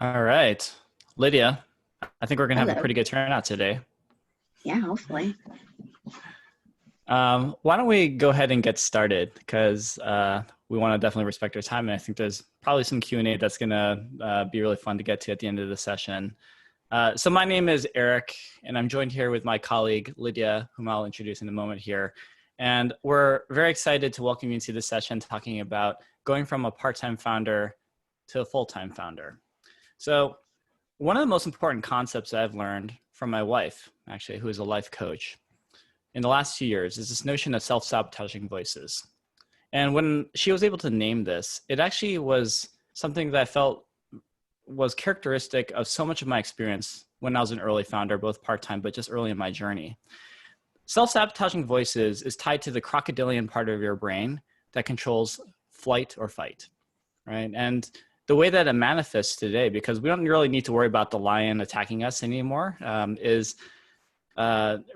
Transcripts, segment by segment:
All right, Lydia, I think we're going to have a Hello. pretty good turnout today. Yeah, hopefully. Why don't we go ahead and get started because we want to definitely respect our time. And I think there's probably some Q&A that's going to be really fun to get to at the end of the session. So my name is Eric, and I'm joined here with my colleague, Lydia, whom I'll introduce in a moment here. And we're very excited to welcome you to this session talking about going from a part-time founder to a full-time founder. So one of the most important concepts I've learned from my wife, actually, who is a life coach, in the last 2 years is this notion of self-sabotaging voices. And when she was able to name this, it actually was something that I felt was characteristic of so much of my experience when I was an early founder, both part-time, but just early in my journey. Self-sabotaging voices is tied to the crocodilian part of your brain that controls flight or fight, right? And the way that it manifests today, because we don't really need to worry about the lion attacking us anymore, is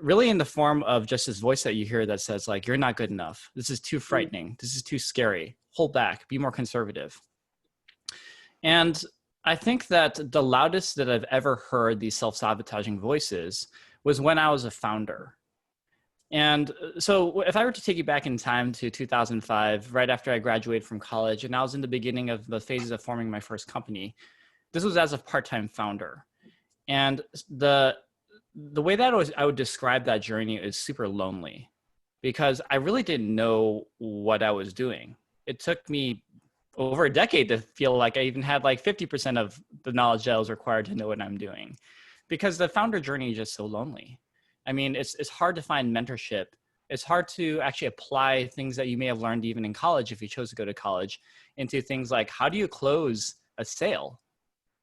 really in the form of just this voice that you hear that says like, you're not good enough. This is too frightening. This is too scary. Hold back, be more conservative. And I think that the loudest that I've ever heard these self-sabotaging voices was when I was a founder. And so if I were to take you back in time to 2005, right after I graduated from college, and I was in the beginning of the phases of forming my first company, this was as a part-time founder. And the way that I would describe that journey is super lonely, because I really didn't know what I was doing. It took me over a decade to feel like I even had like 50% of the knowledge that was required to know what I'm doing, because the founder journey is just so lonely. I mean, it's hard to find mentorship. It's hard to actually apply things that you may have learned even in college, if you chose to go to college, into things like, how do you close a sale?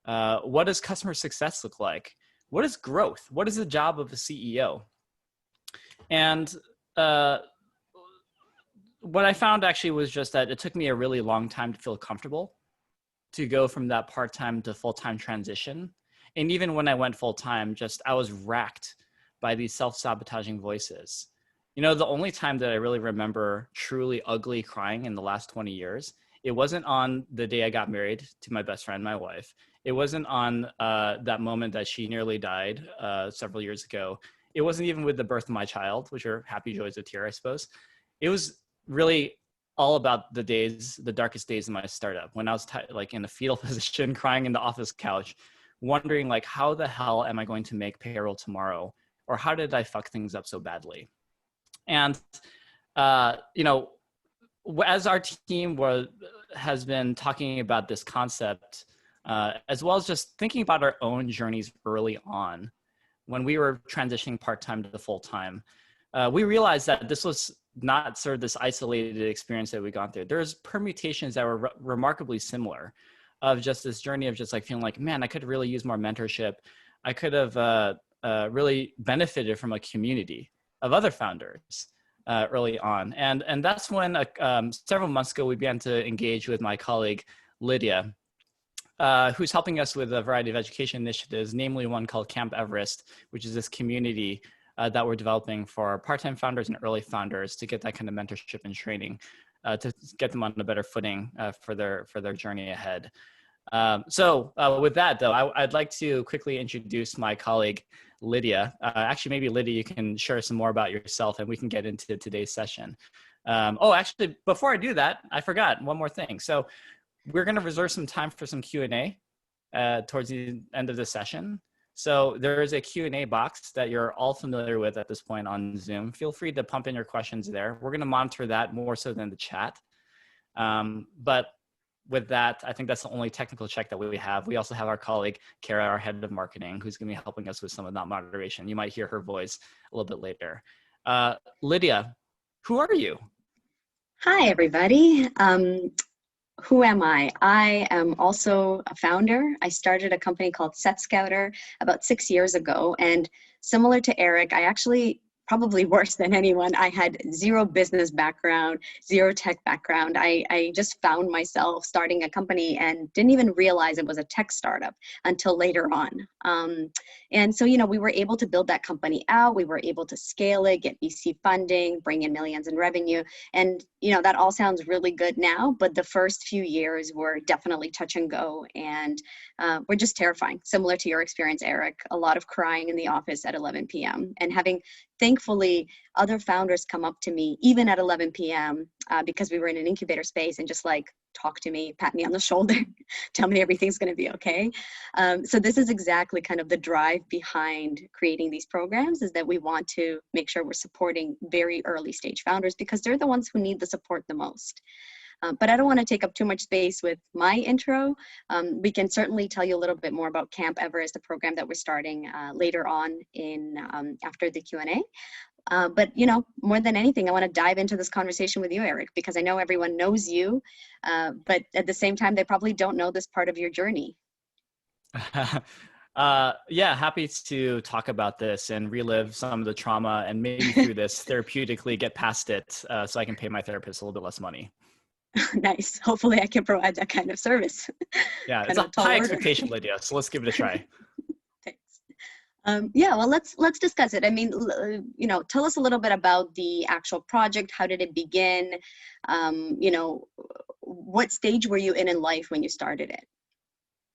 What does customer success look like? What is growth? What is the job of a CEO? And what I found actually was just that it took me a really long time to feel comfortable to go from that part-time to full-time transition. And even when I went full-time, I was racked by these self-sabotaging voices. You know, the only time that I really remember truly ugly crying in the last 20 years, it wasn't on the day I got married to my best friend, my wife. It wasn't on that moment that she nearly died several years ago. It wasn't even with the birth of my child, which are happy joys of tear, I suppose. It was really all about the darkest days of my startup, when I was like in the fetal position, crying in the office couch, wondering like, how the hell am I going to make payroll tomorrow? Or how did I fuck things up so badly? And, you know, as our team has been talking about this concept, as well as just thinking about our own journeys early on, when we were transitioning part-time to full-time, we realized that this was not sort of this isolated experience that we'd gone through. There's permutations that were remarkably similar, of just this journey of just like feeling like, man, I could really use more mentorship. I could have really benefited from a community of other founders early on. And that's when several months ago, we began to engage with my colleague, Lydia, who's helping us with a variety of education initiatives, namely one called Camp Everest, which is this community that we're developing for part-time founders and early founders to get that kind of mentorship and training to get them on a better footing for their journey ahead. So with that, though, I'd like to quickly introduce my colleague, Lydia. Actually, maybe Lydia, you can share some more about yourself and we can get into today's session. Oh, actually, before I do that, I forgot one more thing. So we're going to reserve some time for some Q&A towards the end of the session. So there is a Q&A box that you're all familiar with at this point on Zoom. Feel free to pump in your questions there. We're going to monitor that more so than the chat. But with that, I think that's the only technical check that we have. We also have our colleague, Kara, our head of marketing, who's going to be helping us with some of that moderation. You might hear her voice a little bit later. Lydia, who are you? Hi, everybody. Who am I? I am also a founder. I started a company called Set Scouter about 6 years ago. And similar to Eric, I actually probably worse than anyone. I had zero business background, zero tech background. I just found myself starting a company and didn't even realize it was a tech startup until later on. And so, we were able to build that company out. We were able to scale it, get VC funding, bring in millions in revenue. And, that all sounds really good now, but the first few years were definitely touch and go, and were just terrifying. Similar to your experience, Eric, a lot of crying in the office at 11 p.m. and having, thankfully, other founders come up to me even at 11 p.m. Because we were in an incubator space and just like talk to me, pat me on the shoulder, tell me everything's going to be okay. So this is exactly kind of the drive behind creating these programs, is that we want to make sure we're supporting very early stage founders because they're the ones who need the support the most. But I don't want to take up too much space with my intro. We can certainly tell you a little bit more about Camp Everest, the program that we're starting later on in after the Q&A. But, more than anything, I want to dive into this conversation with you, Eric, because I know everyone knows you, but at the same time, they probably don't know this part of your journey. Yeah, happy to talk about this and relive some of the trauma and maybe through this therapeutically get past it so I can pay my therapist a little bit less money. Nice. Hopefully I can provide that kind of service. Yeah, it's a high expectation, Lydia, so let's give it a try. Thanks. Yeah, well, let's discuss it. I mean, tell us a little bit about the actual project. How did it begin? What stage were you in life when you started it?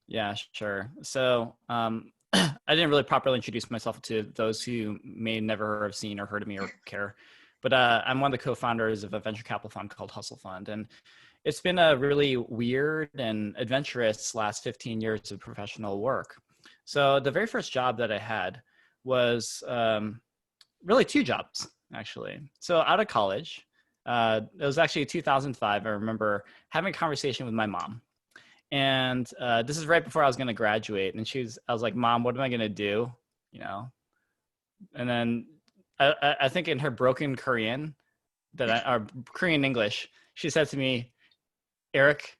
Yeah, sure. So I didn't really properly introduce myself to those who may never have seen or heard of me or care. But I'm one of the co-founders of a venture capital fund called Hustle Fund. And it's been a really weird and adventurous last 15 years of professional work. So the very first job that I had was really two jobs, actually. So out of college, it was actually 2005. I remember having a conversation with my mom. And this is right before I was going to graduate. And I was like, Mom, what am I going to do? And then I think in her broken Korean, or Korean English, she said to me, Eric,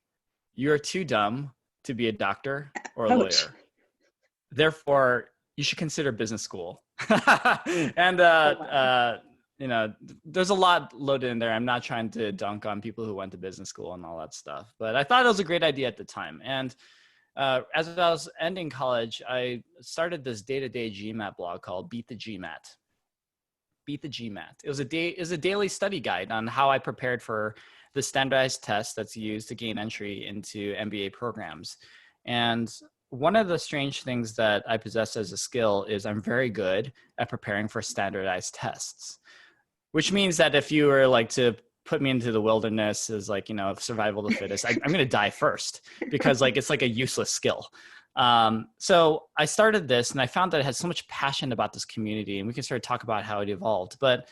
you're too dumb to be a doctor or a lawyer. Therefore, you should consider business school. And, there's a lot loaded in there. I'm not trying to dunk on people who went to business school and all that stuff, but I thought it was a great idea at the time. And as I was ending college, I started this day-to-day GMAT blog called Beat The GMAT. Beat The GMAT. It was a daily study guide on how I prepared for the standardized test that's used to gain entry into MBA programs. And one of the strange things that I possess as a skill is I'm very good at preparing for standardized tests, which means that if you were like to put me into the wilderness as like, survival of the fittest, I'm going to die first because it's like a useless skill. So I started this and I found that I had so much passion about this community, and we can sort of talk about how it evolved. But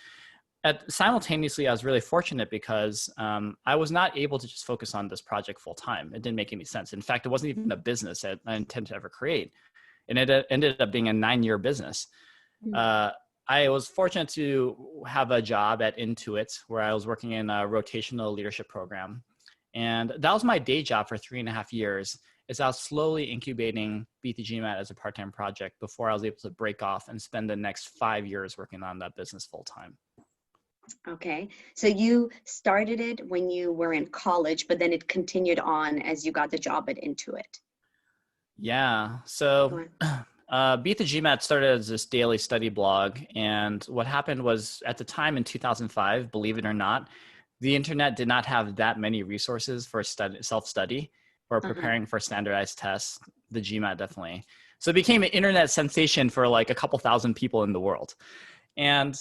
simultaneously, I was really fortunate because I was not able to just focus on this project full time. It didn't make any sense. In fact, it wasn't even a business that I intended to ever create. And it ended up being a 9-year business. I was fortunate to have a job at Intuit where I was working in a rotational leadership program. And that was my day job for 3.5 years, as I was slowly incubating Beat The GMAT as a part-time project before I was able to break off and spend the next 5 years working on that business full time. Okay. So you started it when you were in college, but then it continued on as you got the job at Intuit. Yeah. So Beat The GMAT started as this daily study blog. And what happened was at the time in 2005, believe it or not, the internet did not have that many resources for self-study or preparing for standardized tests. The GMAT definitely. So it became an internet sensation for like a couple thousand people in the world. And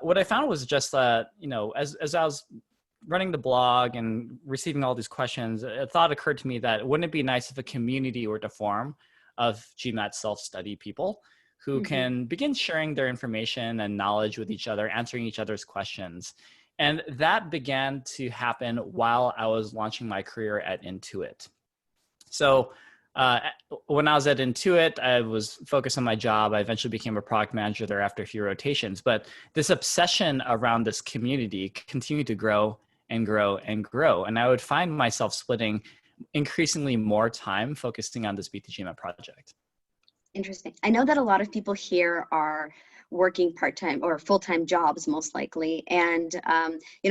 what I found was just, as I was running the blog and receiving all these questions, a thought occurred to me that wouldn't it be nice if a community were to form of GMAT self-study people who can begin sharing their information and knowledge with each other, answering each other's questions. And that began to happen while I was launching my career at Intuit. So when I was at Intuit, I was focused on my job. I eventually became a product manager there after a few rotations. But this obsession around this community continued to grow and grow and grow. And I would find myself splitting increasingly more time focusing on this Beat The GMAT project. Interesting. I know that a lot of people here are working part-time or full-time jobs, most likely. And,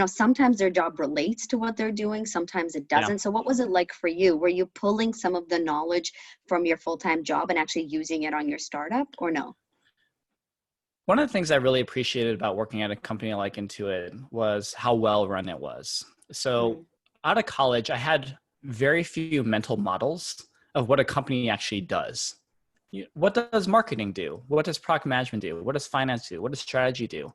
sometimes their job relates to what they're doing, sometimes it Yeah. doesn't. So what was it like for you? Were you pulling some of the knowledge from your full-time job and actually using it on your startup, or no? One of the things I really appreciated about working at a company like Intuit was how well run it was. So Mhm. out of college, I had very few mental models of what a company actually does. What does marketing do? What does product management do? What does finance do? What does strategy do?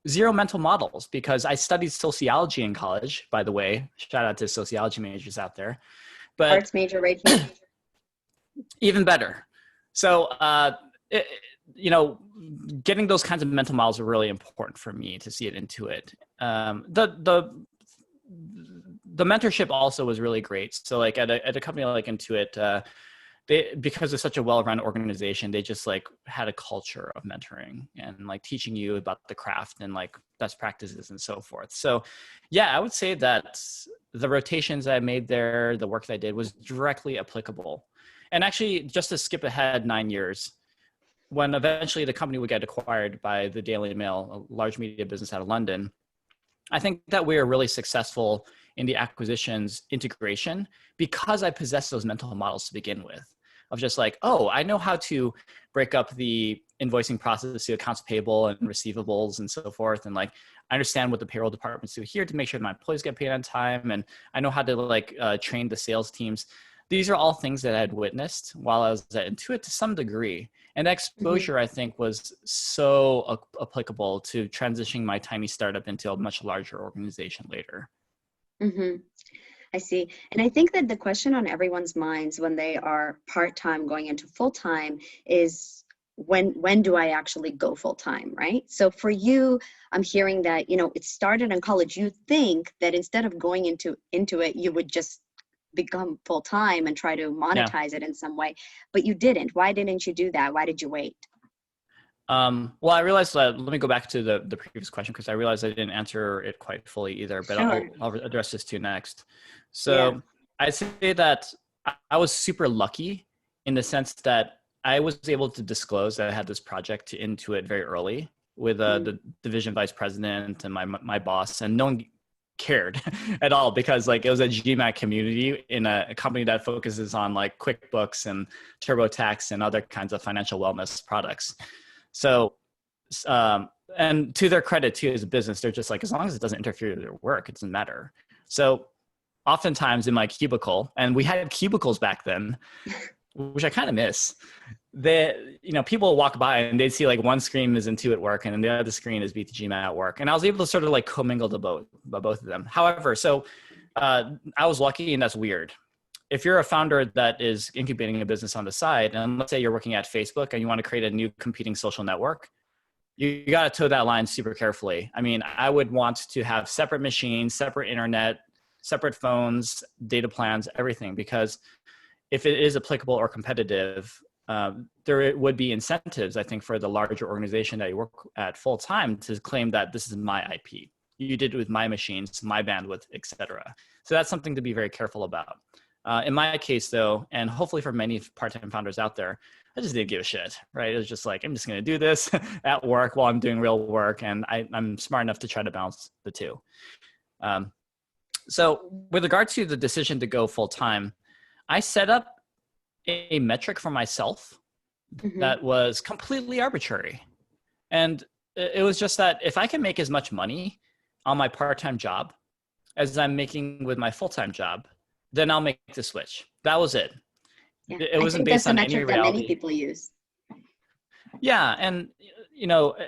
Zero mental models, because I studied sociology in college, by the way. Shout out to sociology majors out there. But Arts major right here. even better. So, it, you know, getting those kinds of mental models are really important for me to see it into it. The mentorship also was really great. So, like at a company like Intuit, they, because it's such a well-run organization, they just like had a culture of mentoring and like teaching you about the craft and like best practices and so forth. So, yeah, I would say that the rotations I made there, the work that I did was directly applicable. And actually, just to skip ahead 9 years, when eventually the company would get acquired by the Daily Mail, a large media business out of London, I think that we were really successful in the acquisitions integration because I possessed those mental models to begin with, of just like, oh, I know how to break up the invoicing process to accounts payable and receivables and so forth. And like, I understand what the payroll departments do here to make sure that my employees get paid on time. And I know how to like train the sales teams. These are all things that I had witnessed while I was at Intuit to some degree. And Mhm. exposure, I think, was so applicable to transitioning my tiny startup into a much larger organization later. Mhm. I see. And I think that the question on everyone's minds when they are part-time going into full-time is when do I actually go full-time, right? So for you, I'm hearing that, it started in college. You think that instead of going into it, you would just become full-time and try to Yeah. monetize it in some way, but you didn't. Why didn't you do that? Why did you wait? Well, I realized that, let me go back to the previous question because I realized I didn't answer it quite fully either, but Sure. I'll address this too next. Yeah. So I'd say that I was super lucky in the sense that I was able to disclose that I had this project to Intuit very early with Mm. the division vice president and my boss, and no one cared at all because like it was a GMAT community in a company that focuses on like QuickBooks and TurboTax and other kinds of financial wellness products. So, um, and to their credit too, as a business, they're just like, as long as it doesn't interfere with their work, it doesn't matter. So oftentimes in my cubicle, and we had cubicles back then, which I kind of miss, that, people walk by and they'd see like one screen is Intuit work and then the other screen is Beat The GMAT work. And I was able to sort of like commingle both of them. However, so I was lucky, and that's weird. If you're a founder that is incubating a business on the side, and let's say you're working at Facebook and you want to create a new competing social network, you got to toe that line super carefully. I mean, I would want to have separate machines, separate internet, separate phones, data plans, everything, because if it is applicable or competitive, there would be incentives, I think, for the larger organization that you work at full time to claim that this is my IP. You did it with my machines, my bandwidth, etc. So that's something to be very careful about. In my case, though, and hopefully for many part-time founders out there, I just didn't give a shit, right? It was just like, I'm just going to do this at work while I'm doing real work. And I'm smart enough to try to balance the two. Um, so with regard to the decision to go full-time, I set up a metric for myself Hmm. that was completely arbitrary. And it was just that if I can make as much money on my part-time job as I'm making with my full-time job, then I'll make the switch. That was it. Yeah. It I wasn't think based that's a on any metric that many reality. people use. Yeah, and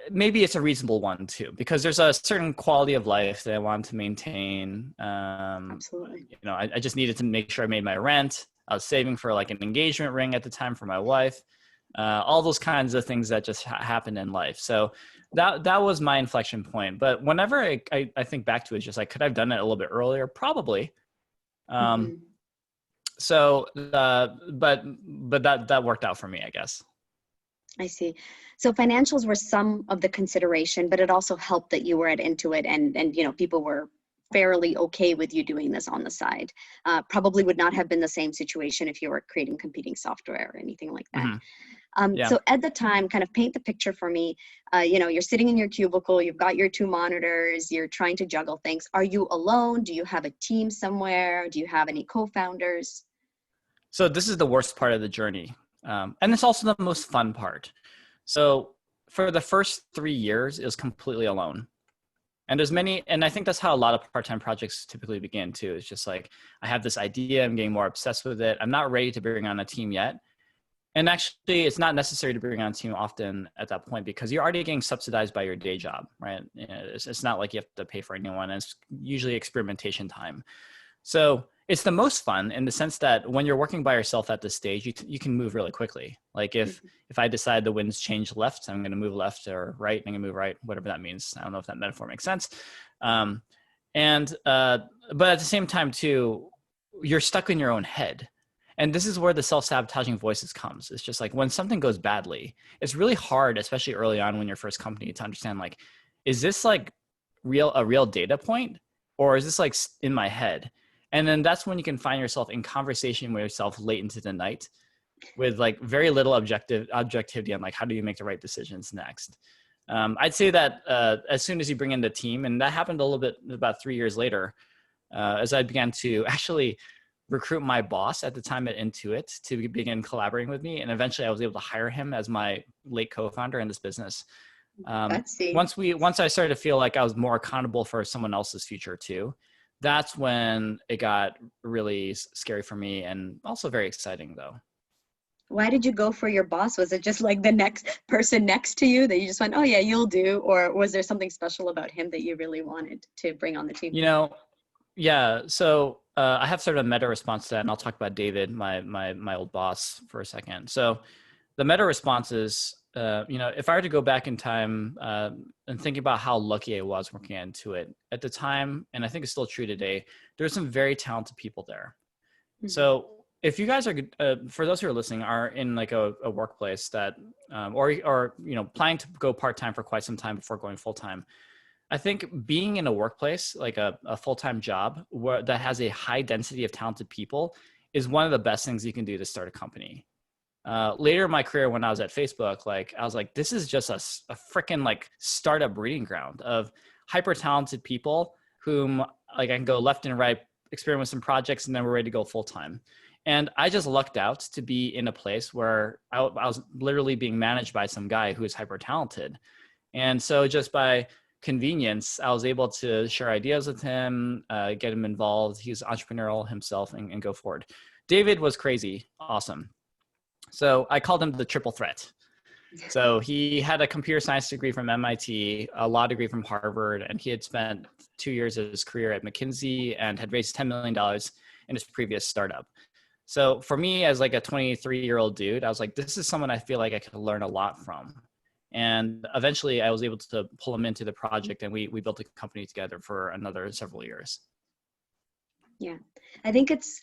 maybe it's a reasonable one too, because there's a certain quality of life that I want to maintain. Absolutely. I just needed to make sure I made my rent. I was saving for like an engagement ring at the time for my wife. All those kinds of things that just happen in life. So that was my inflection point. But whenever I think back to it, it's just like, could I have done it a little bit earlier? Probably. Um, Hmm. but that worked out for me, I guess. I see. So financials were some of the consideration, but it also helped that you were at Intuit and people were fairly okay with you doing this on the side. Probably would not have been the same situation if you were creating competing software or anything like that. Mhm. Yeah. So at the time, kind of paint the picture for me. You're sitting in your cubicle, you've got your 2 monitors, you're trying to juggle things. Are you alone? Do you have a team somewhere? Do you have any co-founders? So this is the worst part of the journey. And it's also the most fun part. So for the first 3 years, it was completely alone. And and I think that's how a lot of part-time projects typically begin too. It's just like, I have this idea, I'm getting more obsessed with it. I'm not ready to bring on a team yet. And actually, it's not necessary to bring on a team often at that point because you're already getting subsidized by your day job, right? It's not like you have to pay for anyone. It's usually experimentation time. So it's the most fun in the sense that when you're working by yourself at this stage, you can move really quickly. Like if I decide the winds change left, I'm going to move left, or right, I'm going to move right, whatever that means. I don't know if that metaphor makes sense. But at the same time too, you're stuck in your own head. And this is where the self-sabotaging voices comes. It's just like when something goes badly, it's really hard, especially early on when you're first company, to understand like, is this like a real data point, or is this like in my head? And then that's when you can find yourself in conversation with yourself late into the night with like very little objectivity on like, how do you make the right decisions next? I'd say that as soon as you bring in the team, and that happened a little bit about 3 years later, as I began to actually recruit my boss at the time at Intuit to begin collaborating with me. And eventually I was able to hire him as my late co-founder in this business. Once I started to feel like I was more accountable for someone else's future too, that's when it got really scary for me, and also very exciting though. Why did you go for your boss? Was it just like the next person next to you that you just went, oh yeah, you'll do? Or was there something special about him that you really wanted to bring on the team? Yeah. So I have sort of a meta response to that, and I'll talk about David, my old boss, for a second. So the meta response is, if I were to go back in time and think about how lucky I was working into it at the time, and I think it's still true today, there's some very talented people there. Mm-hmm. So if you guys are, for those who are listening, are in like a workplace that, or planning to go part-time for quite some time before going full-time, I think being in a workplace, like a full-time job that has a high density of talented people, is one of the best things you can do to start a company. Later in my career, when I was at Facebook, I was like, this is just a freaking like startup breeding ground of hyper talented people whom like I can go left and right, experiment with some projects, and then we're ready to go full-time. And I just lucked out to be in a place where I was literally being managed by some guy who is hyper talented. And so just by convenience, I was able to share ideas with him, get him involved. He's entrepreneurial himself, and go forward. David was crazy, awesome. So I called him the triple threat. So he had a computer science degree from MIT, a law degree from Harvard, and he had spent 2 years of his career at McKinsey and had raised $10 million in his previous startup. So for me, as like a 23-year-old dude, I was like, this is someone I feel like I could learn a lot from. And eventually I was able to pull him into the project, and we built a company together for another several years. Yeah, I think it's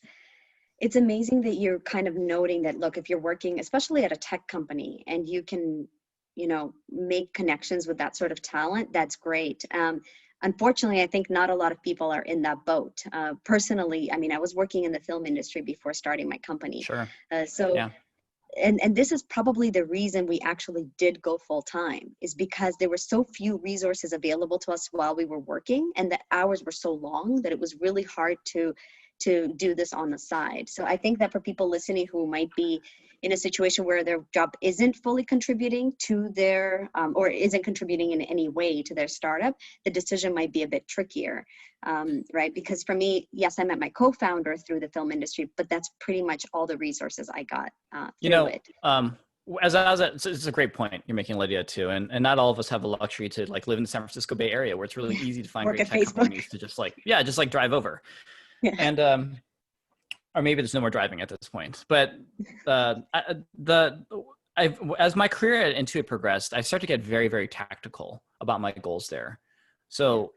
amazing that you're kind of noting that, look, if you're working, especially at a tech company, and you can, make connections with that sort of talent, that's great. Unfortunately, I think not a lot of people are in that boat. Personally, I mean, I was working in the film industry before starting my company. Sure. Yeah. And this is probably the reason we actually did go full time, is because there were so few resources available to us while we were working, and the hours were so long that it was really hard to do this on the side. So I think that for people listening who might be in a situation where their job isn't fully contributing to their, or isn't contributing in any way to their startup, the decision might be a bit trickier, right? Because for me, yes, I met my co-founder through the film industry, but that's pretty much all the resources I got through it. It's a great point you're making, Lydia, too. And not all of us have the luxury to like live in the San Francisco Bay Area, where it's really easy to find great tech companies to just like drive over. Yeah. And or maybe there's no more driving at this point. But as my career at Intuit progressed, I started to get very, very tactical about my goals there. So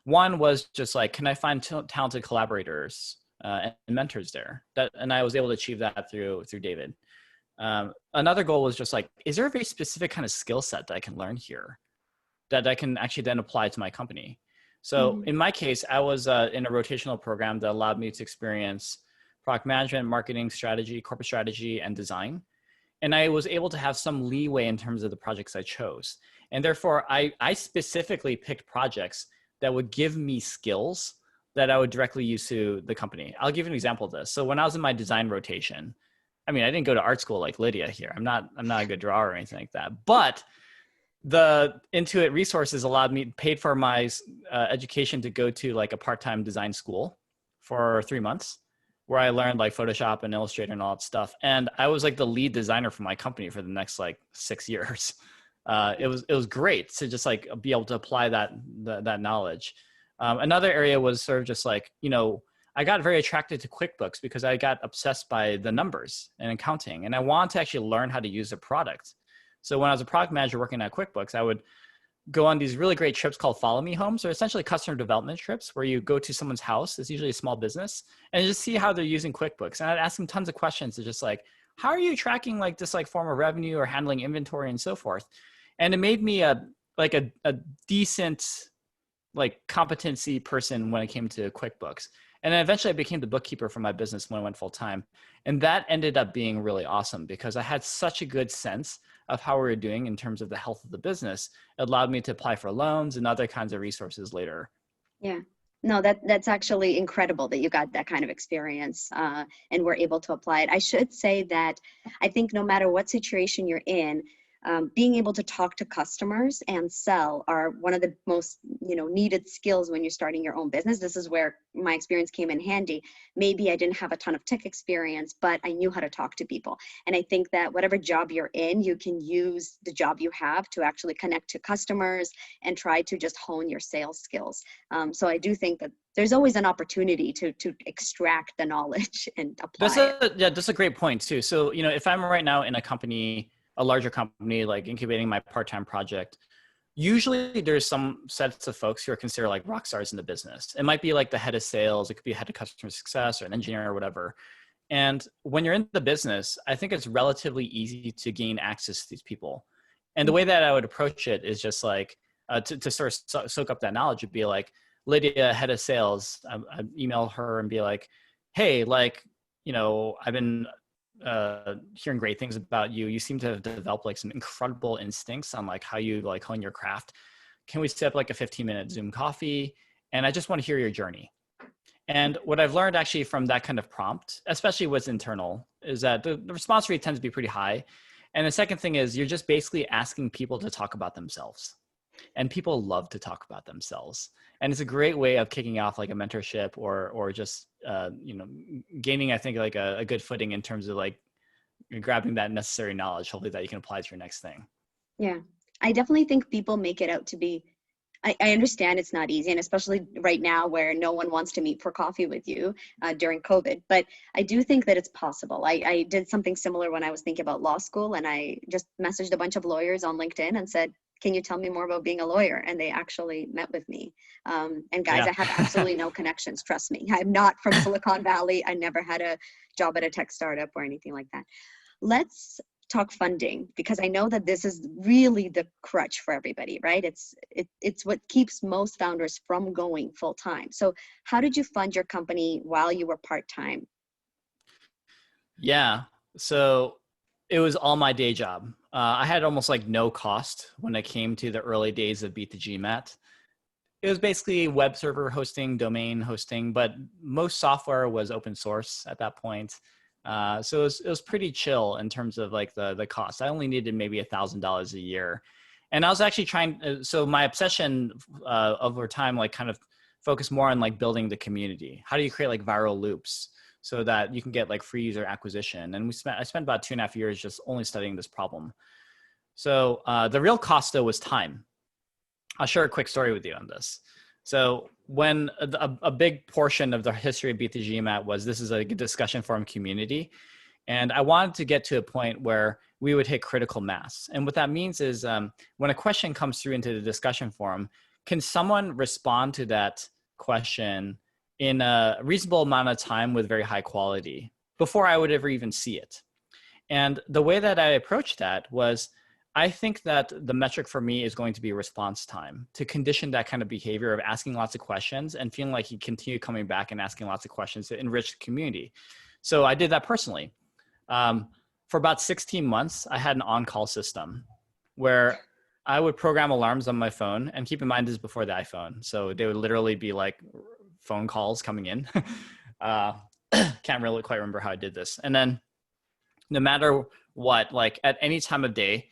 one was just like, can I find talented collaborators and mentors there? And I was able to achieve that through David. Another goal was just like, is there a very specific kind of skill set that I can learn here that I can actually then apply to my company? So in my case, I was in a rotational program that allowed me to experience product management, marketing strategy, corporate strategy, and design. And I was able to have some leeway in terms of the projects I chose. And therefore, I specifically picked projects that would give me skills that I would directly use to the company. I'll give you an example of this. So when I was in my design rotation, I mean, I didn't go to art school like Lydia here. I'm not a good drawer or anything like that. But the Intuit resources paid for my education to go to like a part-time design school for 3 months, where I learned like Photoshop and Illustrator and all that stuff. And I was like the lead designer for my company for the next like 6 years. It was great to just like be able to apply that knowledge. Another area was sort of just like, I got very attracted to QuickBooks because I got obsessed by the numbers and accounting, and I wanted to actually learn how to use the product. So when I was a product manager working at QuickBooks, I would go on these really great trips called Follow Me Homes, or essentially customer development trips, where you go to someone's house, it's usually a small business, and just see how they're using QuickBooks. And I'd ask them tons of questions. It's just like, how are you tracking like this like form of revenue or handling inventory and so forth? And it made me a decent like competency person when it came to QuickBooks. And then eventually I became the bookkeeper for my business when I went full time. And that ended up being really awesome because I had such a good sense of how we were doing in terms of the health of the business. It allowed me to apply for loans and other kinds of resources later. Yeah. No, that's actually incredible that you got that kind of experience and were able to apply it. I should say that I think no matter what situation you're in, being able to talk to customers and sell are one of the most, needed skills when you're starting your own business. This is where my experience came in handy. Maybe I didn't have a ton of tech experience, but I knew how to talk to people. And I think that whatever job you're in, you can use the job you have to actually connect to customers and try to just hone your sales skills. So I do think that there's always an opportunity to extract the knowledge and apply it. That's a great point too. So, if I'm right now in a larger company, like incubating my part-time project, usually there's some sets of folks who are considered like rock stars in the business. It might be like the head of sales, it could be a head of customer success or an engineer or whatever. And when you're in the business, I think it's relatively easy to gain access to these people. And the way that I would approach it is just like to sort of soak up that knowledge would be like, Lydia, head of sales, I'd email her and be like, hey, like, I've been hearing great things about you. You seem to have developed like some incredible instincts on like how you like hone your craft. Can we set up like a 15-minute Zoom coffee? And I just want to hear your journey. And what I've learned actually from that kind of prompt, especially what's internal, is that the response rate tends to be pretty high. And the second thing is you're just basically asking people to talk about themselves. And people love to talk about themselves. And it's a great way of kicking off like a mentorship or just, gaining, I think, like a good footing in terms of like grabbing that necessary knowledge, hopefully that you can apply to your next thing. Yeah, I definitely think people make it out to be, I understand it's not easy, and especially right now where no one wants to meet for coffee with you during COVID, but I do think that it's possible. I did something similar when I was thinking about law school, and I just messaged a bunch of lawyers on LinkedIn and said, can you tell me more about being a lawyer? And they actually met with me. And guys, yeah. I have absolutely no connections, trust me. I'm not from Silicon Valley. I never had a job at a tech startup or anything like that. Let's talk funding, because I know that this is really the crutch for everybody, right? It's what keeps most founders from going full time. So how did you fund your company while you were part-time? Yeah, so it was all my day job. I had almost like no cost when it came to the early days of Beat The GMAT. It was basically web server hosting, domain hosting, but most software was open source at that point. So it was pretty chill in terms of like the cost. I only needed maybe $1,000 a year. And I was actually trying, so my obsession over time, like kind of focused more on like building the community. How do you create like viral loops so that you can get like free user acquisition? And I spent about 2.5 years just only studying this problem. So the real cost though was time. I'll share a quick story with you on this. So when a big portion of the history of Beat The GMAT was, this is a discussion forum community. And I wanted to get to a point where we would hit critical mass. And what that means is when a question comes through into the discussion forum, can someone respond to that question in a reasonable amount of time with very high quality before I would ever even see it? And the way that I approached that was, I think that the metric for me is going to be response time, to condition that kind of behavior of asking lots of questions and feeling like you continue coming back and asking lots of questions to enrich the community. So I did that personally. For for about 16 months, I had an on-call system where I would program alarms on my phone, and keep in mind this is before the iPhone. So they would literally be like phone calls coming in. Can't really quite remember how I did this. And then no matter what, like at any time of day,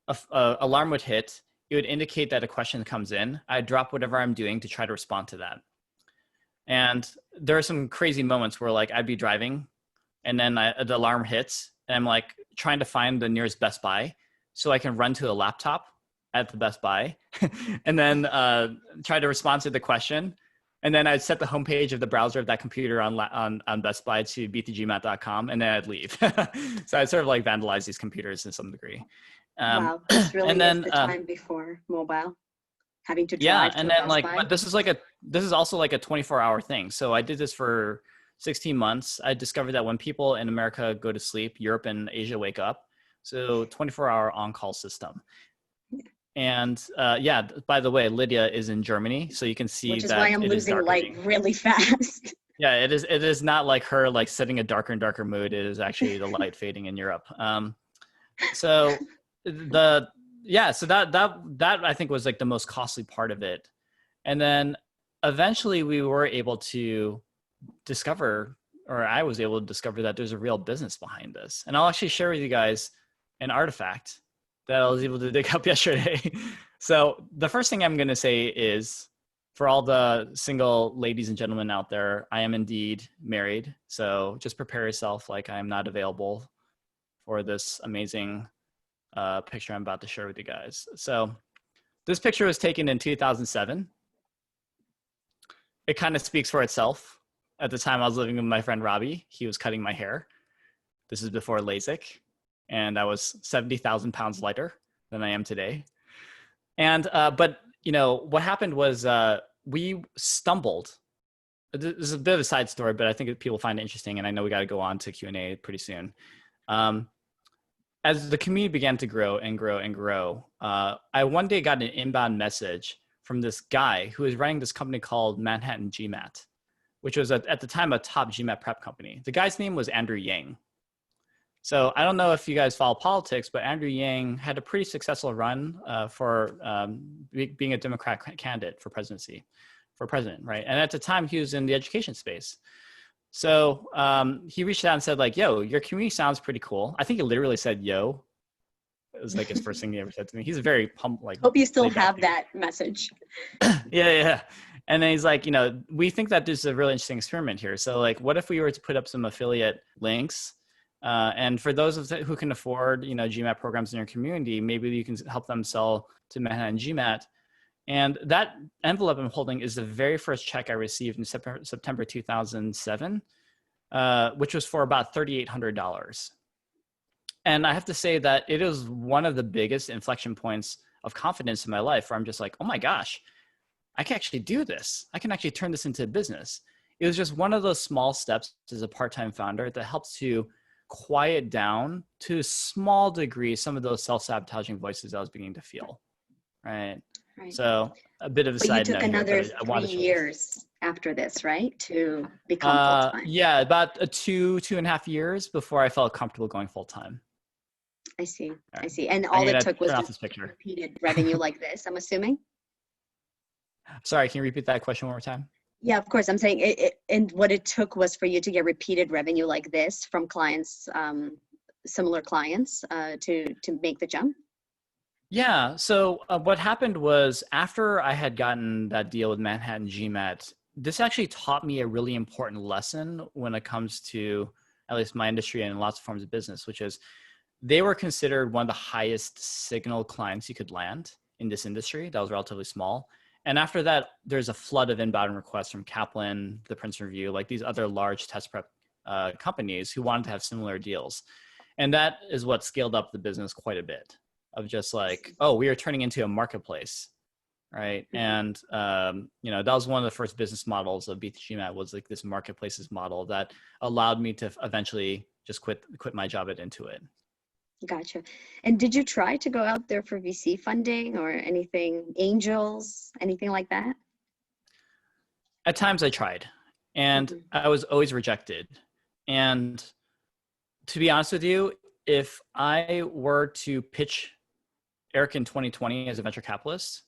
a alarm would hit. It would indicate that a question comes in. I'd drop whatever I'm doing to try to respond to that. And there are some crazy moments where like I'd be driving and then the alarm hits and I'm like trying to find the nearest Best Buy so I can run to a laptop at the Best Buy and then try to respond to the question. And then I'd set the homepage of the browser of that computer on Best Buy to beatthegmat.com, and then I'd leave. So I'd sort of like vandalize these computers to some degree. Wow, this really and then, is the time before mobile, having to drive yeah, to and a then Best like, Buy. but this is also like a 24-hour thing. So I did this for 16 months. I discovered that when people in America go to sleep, Europe and Asia wake up. So 24-hour on-call system. And yeah, by the way, Lydia is in Germany, so you can see Which is that why I'm it is losing light darkening. really fast. Yeah, it is. It is not like her like setting a darker and darker mood. It is actually the light fading in Europe. So so that I think was like the most costly part of it. And then eventually we were able to discover, or I was able to discover, that there's a real business behind this. And I'll actually share with you guys an artifact that I was able to dig up yesterday. So the first thing I'm going to say is, for all the single ladies and gentlemen out there, I am indeed married. So just prepare yourself like I am not available for this amazing picture I'm about to share with you guys. So this picture was taken in 2007. It kind of speaks for itself. At the time I was living with my friend Robbie. He was cutting my hair. This is before LASIK. And I was 70,000 pounds lighter than I am today. And, but you know, what happened was we stumbled. This is a bit of a side story, but I think people find it interesting. And I know we got to go on to Q&A pretty soon. As the community began to grow and grow and grow, I one day got an inbound message from this guy who was running this company called Manhattan GMAT, which was at the time a top GMAT prep company. The guy's name was Andrew Yang. So I don't know if you guys follow politics, but Andrew Yang had a pretty successful run for being a Democrat candidate for president, right? And at the time he was in the education space. So he reached out and said like, yo, your community sounds pretty cool. I think he literally said, yo. It was like his first thing he ever said to me. He's a very pumped, like. Hope you still have that message. Yeah. And then he's like, you know, we think that this is a really interesting experiment here. So like, what if we were to put up some affiliate links? And for those who can afford, you know, GMAT programs in your community, maybe you can help them sell to Manhattan GMAT. And that envelope I'm holding is the very first check I received in September 2007, which was for about $3,800. And I have to say that it is one of the biggest inflection points of confidence in my life, where I'm just like, oh my gosh, I can actually do this. I can actually turn this into a business. It was just one of those small steps as a part-time founder that helps to quiet down to a small degree some of those self-sabotaging voices I was beginning to feel, right? So a bit of a side note. But you took another 3 years after this, right, to become full-time? Yeah, about 2.5 years before I felt comfortable going full-time. I see. I see. And all it took was this picture. Repeated revenue like this, I'm assuming? Sorry, can you repeat that question one more time? Yeah, of course. I'm saying and what it took was for you to get repeated revenue like this from clients, similar clients, to make the jump? Yeah. So what happened was, after I had gotten that deal with Manhattan GMAT, this actually taught me a really important lesson when it comes to at least my industry and lots of forms of business, which is they were considered one of the highest signal clients you could land in this industry. That was relatively small. And after that, there's a flood of inbound requests from Kaplan, the Princeton Review, like these other large test prep companies who wanted to have similar deals. And that is what scaled up the business quite a bit, of just like, oh, we are turning into a marketplace, right? And, you know, that was one of the first business models of Beat The GMAT, was like this marketplaces model that allowed me to eventually just quit my job at Intuit. Gotcha. And did you try to go out there for VC funding or anything, angels, anything like that? At times I tried, and I was always rejected. And to be honest with you, if I were to pitch Eric in 2020 as a venture capitalist,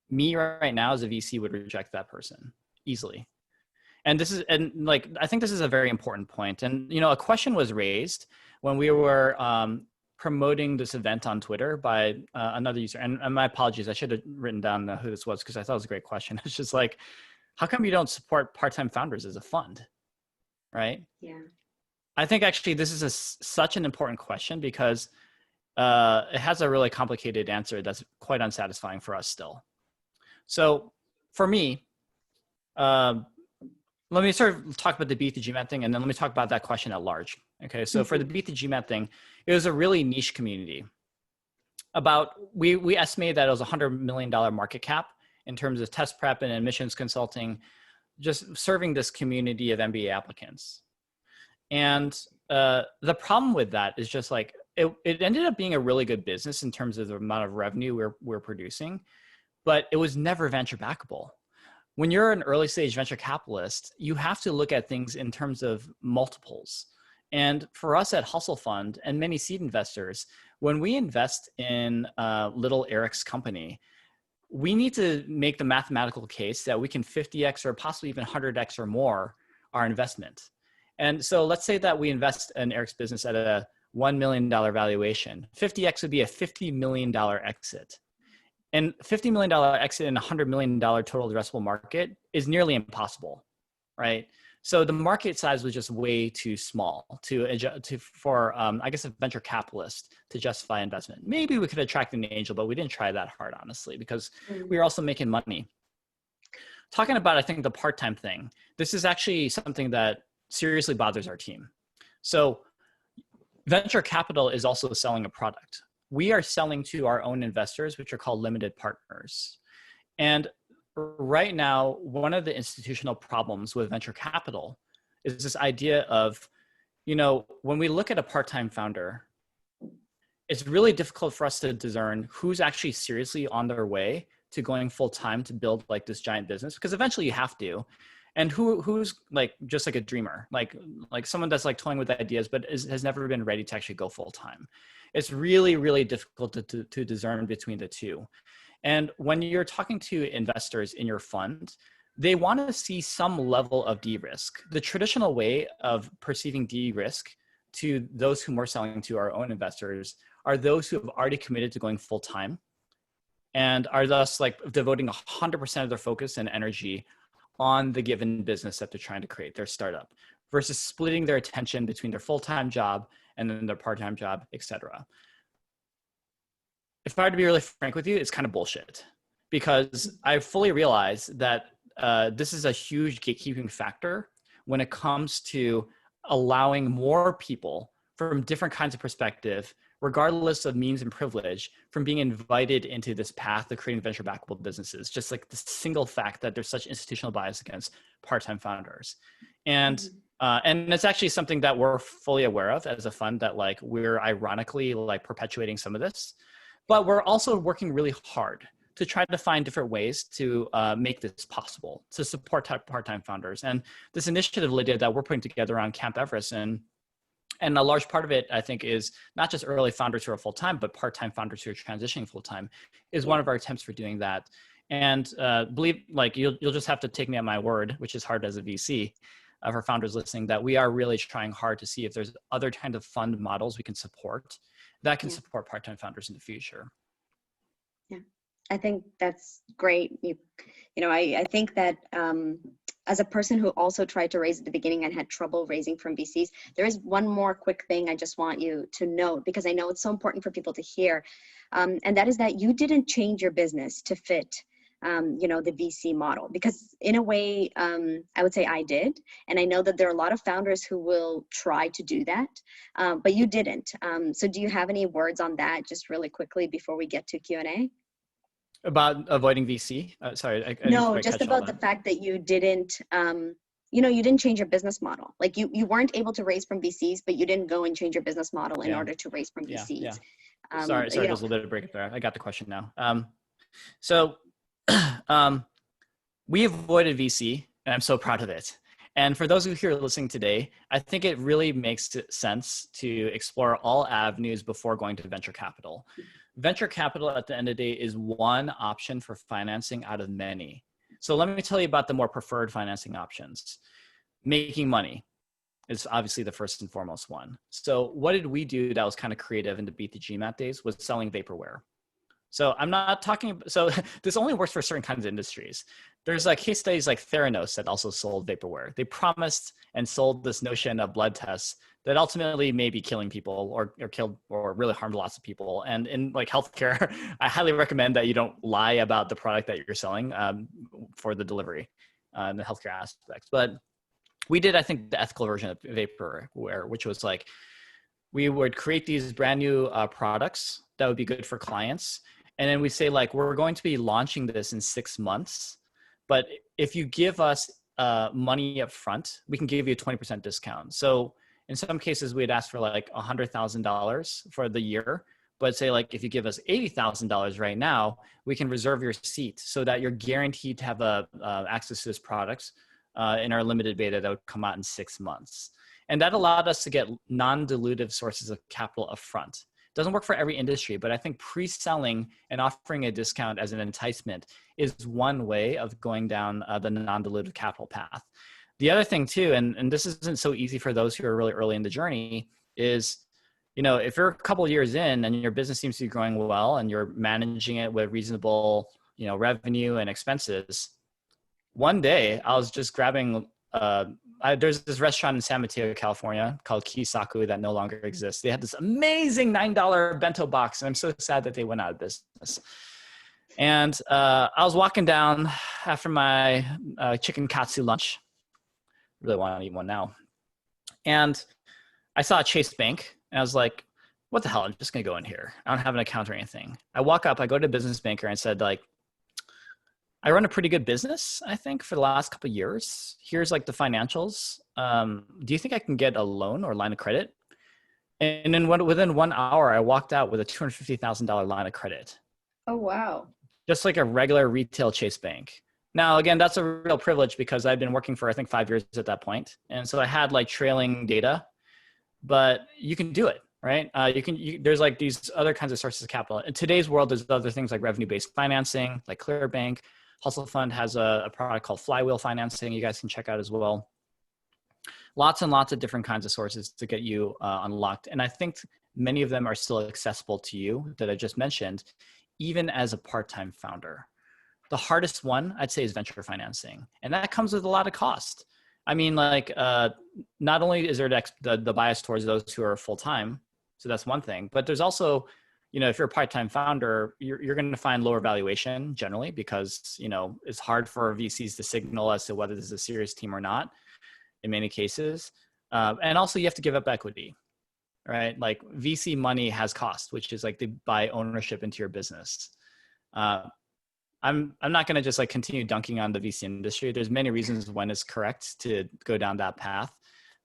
me right now as a VC would reject that person easily. And I think this is a very important point. And, a question was raised when we were promoting this event on Twitter by another user. And my apologies, I should have written down who this was, because I thought it was a great question. It's just like, how come you don't support part-time founders as a fund, right? Yeah. I think actually this is such an important question, because it has a really complicated answer that's quite unsatisfying for us still. So for me, let me sort of talk about the Beat The GMAT thing, and then let me talk about that question at large. Okay, so for the Beat The GMAT thing, it was a really niche community. We estimated that it was $100 million market cap in terms of test prep and admissions consulting, just serving this community of MBA applicants. And the problem with that is just like, it ended up being a really good business in terms of the amount of revenue we're producing, but it was never venture backable. When you're an early stage venture capitalist, you have to look at things in terms of multiples. And for us at Hustle Fund and many seed investors, when we invest in little Eric's company, we need to make the mathematical case that we can 50x or possibly even 100x or more our investment. And so let's say that we invest in Eric's business at a $1 million valuation. 50x would be a $50 million exit. And $50 million exit in a $100 million total addressable market is nearly impossible, right? So the market size was just way too small for I guess, a venture capitalist to justify investment. Maybe we could attract an angel, but we didn't try that hard, honestly, because we were also making money. Talking about, I think, the part-time thing, this is actually something that seriously bothers our team. So venture capital is also selling a product. We are selling to our own investors, which are called limited partners. And right now, one of the institutional problems with venture capital is this idea of, when we look at a part-time founder, it's really difficult for us to discern who's actually seriously on their way to going full-time to build like this giant business, because eventually you have to. And who's like just like a dreamer, like someone that's like toying with ideas, but has never been ready to actually go full-time. It's really, really difficult to discern between the two. And when you're talking to investors in your fund, they want to see some level of de-risk. The traditional way of perceiving de-risk to those whom we're selling to, our own investors, are those who have already committed to going full-time and are thus like devoting 100% of their focus and energy on the given business that they're trying to create, their startup, versus splitting their attention between their full-time job and then their part-time job, etc. If I were to be really frank with you, it's kind of bullshit, because I fully realize that this is a huge gatekeeping factor when it comes to allowing more people from different kinds of perspective, regardless of means and privilege, from being invited into this path of creating venture backable businesses. Just like the single fact that there's such institutional bias against part-time founders. And it's actually something that we're fully aware of as a fund, that like we're ironically like perpetuating some of this, but we're also working really hard to try to find different ways to make this possible, to support part-time founders. And this initiative, Lidia, that we're putting together on Camp Everest, and a large part of it, I think, is not just early founders who are full-time, but part-time founders who are transitioning full-time, is one of our attempts for doing that. And believe, like, you'll just have to take me at my word, which is hard as a VC, for founders listening, that we are really trying hard to see if there's other kind of fund models we can support that can support part-time founders in the future. Yeah, I think that's great. I think that as a person who also tried to raise at the beginning and had trouble raising from VCs, there is one more quick thing I just want you to note, because I know it's so important for people to hear. And that is that you didn't change your business to fit, the VC model, because in a way, I would say I did. And I know that there are a lot of founders who will try to do that, but you didn't. So do you have any words on that, just really quickly before we get to Q&A? About avoiding VC? Sorry, I didn't No, quite just catch all about the that. fact that you didn't, you didn't change your business model. Like you weren't able to raise from VCs, but you didn't go and change your business model in order to raise from VCs. Yeah. Sorry, there's a little bit of a break there. I got the question now. So we avoided VC, and I'm so proud of it. And for those of you who are listening today, I think it really makes sense to explore all avenues before going to venture capital. Venture capital at the end of the day is one option for financing out of many. So let me tell you about the more preferred financing options. Making money is obviously the first and foremost one. So what did we do that was kind of creative in the Beat the GMAT days was selling vaporware. So I'm not talking, so this only works for certain kinds of industries. There's like case studies like Theranos that also sold vaporware. They promised and sold this notion of blood tests that ultimately may be killing people or killed or really harmed lots of people. And in like healthcare, I highly recommend that you don't lie about the product that you're selling for the delivery and the healthcare aspects. But we did, I think, the ethical version of vaporware, which was like, we would create these brand new products that would be good for clients. And then we say like, we're going to be launching this in 6 months, but if you give us money up front, we can give you a 20% discount. So in some cases we'd ask for like $100,000 for the year, but say like, if you give us $80,000 right now, we can reserve your seat so that you're guaranteed to have access to this product in our limited beta that would come out in 6 months. And that allowed us to get non-dilutive sources of capital upfront. Doesn't work for every industry, but I think pre-selling and offering a discount as an enticement is one way of going down the non-dilutive capital path. The other thing too, and this isn't so easy for those who are really early in the journey, is, you know, if you're a couple of years in and your business seems to be growing well and you're managing it with reasonable, you know, revenue and expenses, one day I was just grabbing there's this restaurant in San Mateo, California called Kisaku that no longer exists. They had this amazing $9 bento box, and I'm so sad that they went out of business. And I was walking down after my chicken katsu lunch. Really want to eat one now. And I saw a Chase Bank, and I was like, what the hell? I'm just going to go in here. I don't have an account or anything. I walk up, I go to a business banker and said like, I run a pretty good business, I think, for the last couple of years. Here's like the financials. Do you think I can get a loan or line of credit? And then within 1 hour, I walked out with a $250,000 line of credit. Oh, wow. Just like a regular retail Chase Bank. Now, again, that's a real privilege because I've been working for, I think, 5 years at that point. And so I had like trailing data, but you can do it, right? There's like these other kinds of sources of capital. In today's world, there's other things like revenue-based financing, like Clearbank. Hustle Fund has a product called Flywheel Financing. You guys can check out as well. Lots and lots of different kinds of sources to get you unlocked. And I think many of them are still accessible to you that I just mentioned, even as a part-time founder. The hardest one, I'd say, is venture financing. And that comes with a lot of cost. I mean, like, not only is there the bias towards those who are full-time, so that's one thing, but there's also, you know, if you're a part-time founder, you're going to find lower valuation generally because, you know, it's hard for VCs to signal as to whether this is a serious team or not in many cases. And also you have to give up equity, right? Like VC money has cost, which is like they buy ownership into your business. I'm not going to just like continue dunking on the VC industry. There's many reasons when it's correct to go down that path.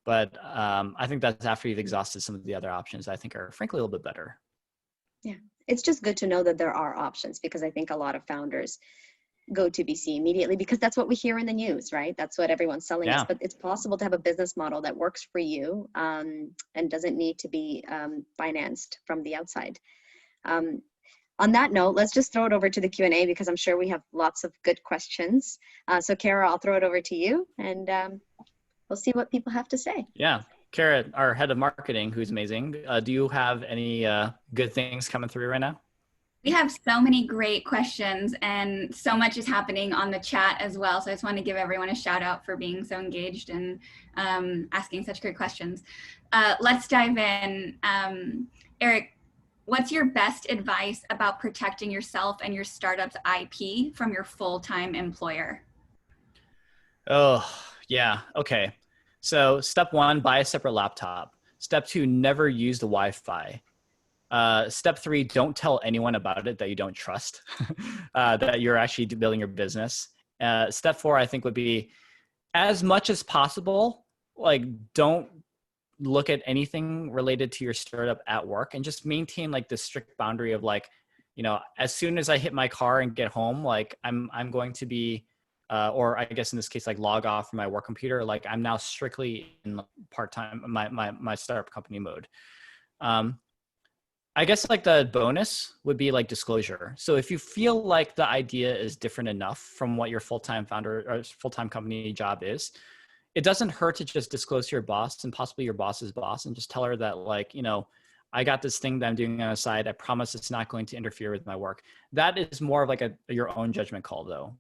But I think that's after you've exhausted some of the other options I think are frankly a little bit better. Yeah, it's just good to know that there are options because I think a lot of founders go to VC immediately because that's what we hear in the news, right? That's what everyone's selling us. But it's possible to have a business model that works for you and doesn't need to be financed from the outside. On that note, let's just throw it over to the Q&A because I'm sure we have lots of good questions. So Kara, I'll throw it over to you and we'll see what people have to say. Yeah. Kara, our head of marketing, who's amazing. Do you have any good things coming through right now? We have so many great questions and so much is happening on the chat as well. So I just want to give everyone a shout out for being so engaged and asking such great questions. Let's dive in. Eric, what's your best advice about protecting yourself and your startup's IP from your full-time employer? Oh, yeah. Okay. So step 1, buy a separate laptop. Step 2, never use the Wi-Fi. Step 3, don't tell anyone about it that you don't trust, that you're actually building your business. Step 4, I think would be as much as possible, like don't look at anything related to your startup at work and just maintain like this strict boundary of like, you know, as soon as I hit my car and get home, like I'm going to be or I guess in this case, like log off from my work computer, like I'm now strictly in part-time, my startup company mode. I guess like the bonus would be like disclosure. So if you feel like the idea is different enough from what your full-time founder or full-time company job is, it doesn't hurt to just disclose to your boss and possibly your boss's boss and just tell her that, like, you know, I got this thing that I'm doing on the side. I promise it's not going to interfere with my work. That is more of like your own judgment call though.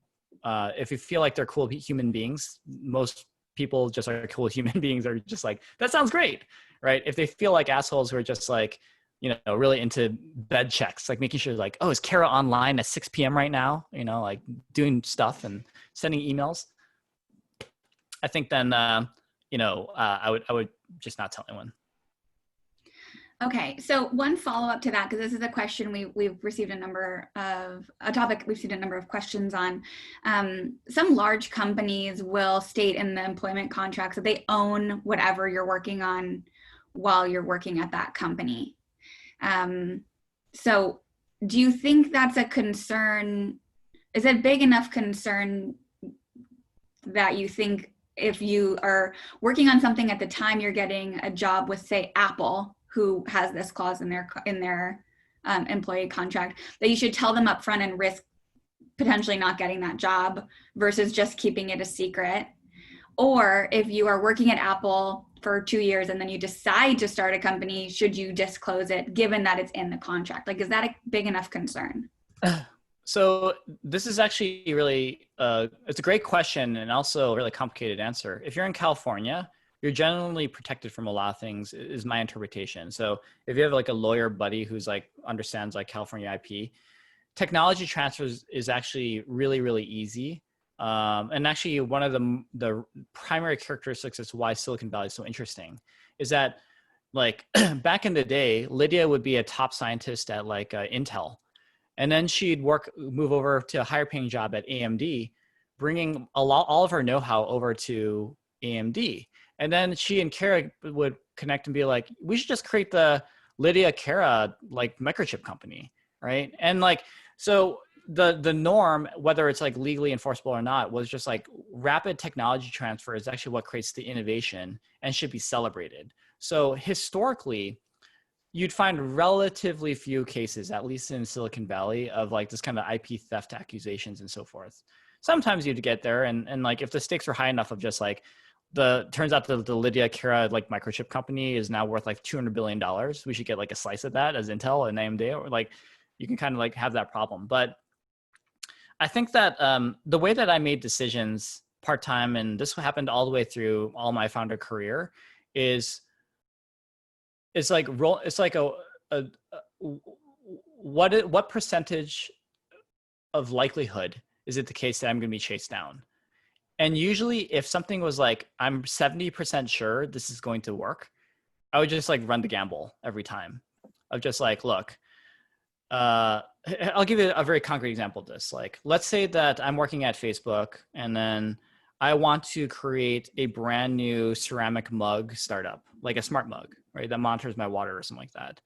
If you feel like they're cool human beings, most people just are cool human beings are just like, that sounds great, right? If they feel like assholes who are just like, you know, really into bed checks, like making sure like, oh, is Kara online at 6 p.m. right now? You know, like doing stuff and sending emails. I think then, you know, I would just not tell anyone. Okay, so one follow-up to that, because this is a question we've received a topic we've seen a number of questions on. Some large companies will state in the employment contracts that they own whatever you're working on while you're working at that company. So do you think that's a concern? Is it big enough concern that you think if you are working on something at the time you're getting a job with, say, Apple, who has this clause in their employee contract, that you should tell them up front and risk potentially not getting that job versus just keeping it a secret? Or if you are working at Apple for 2 years and then you decide to start a company, should you disclose it given that it's in the contract? Like, is that a big enough concern? So this is actually really, it's a great question and also a really complicated answer. If you're in California, you're generally protected from a lot of things, is my interpretation. So if you have like a lawyer buddy who's like understands like California IP, technology transfers is actually really, really easy. And actually one of the primary characteristics as to why Silicon Valley is so interesting is that, like, back in the day, Lidia would be a top scientist at like Intel. And then she'd move over to a higher paying job at AMD, bringing all of her know-how over to AMD. And then she and Kara would connect and be like, we should just create the Lidia Kara like microchip company, right? And like, so the norm, whether it's like legally enforceable or not, was just like rapid technology transfer is actually what creates the innovation and should be celebrated. So historically, you'd find relatively few cases, at least in Silicon Valley, of like this kind of IP theft accusations and so forth. Sometimes you'd get there, and like if the stakes are high enough of just like, turns out the Lidia Kara like microchip company is now worth like $200 billion. We should get like a slice of that as Intel and AMD, or like you can kind of like have that problem. But I think that the way that I made decisions part-time, and this happened all the way through all my founder career, is it's like what percentage of likelihood is it the case that I'm going to be chased down? And usually if something was like, I'm 70% sure this is going to work, I would just like run the gamble every time of just like, look, I'll give you a very concrete example of this. Like, let's say that I'm working at Facebook and then I want to create a brand new ceramic mug startup, like a smart mug, right? That monitors my water or something like that.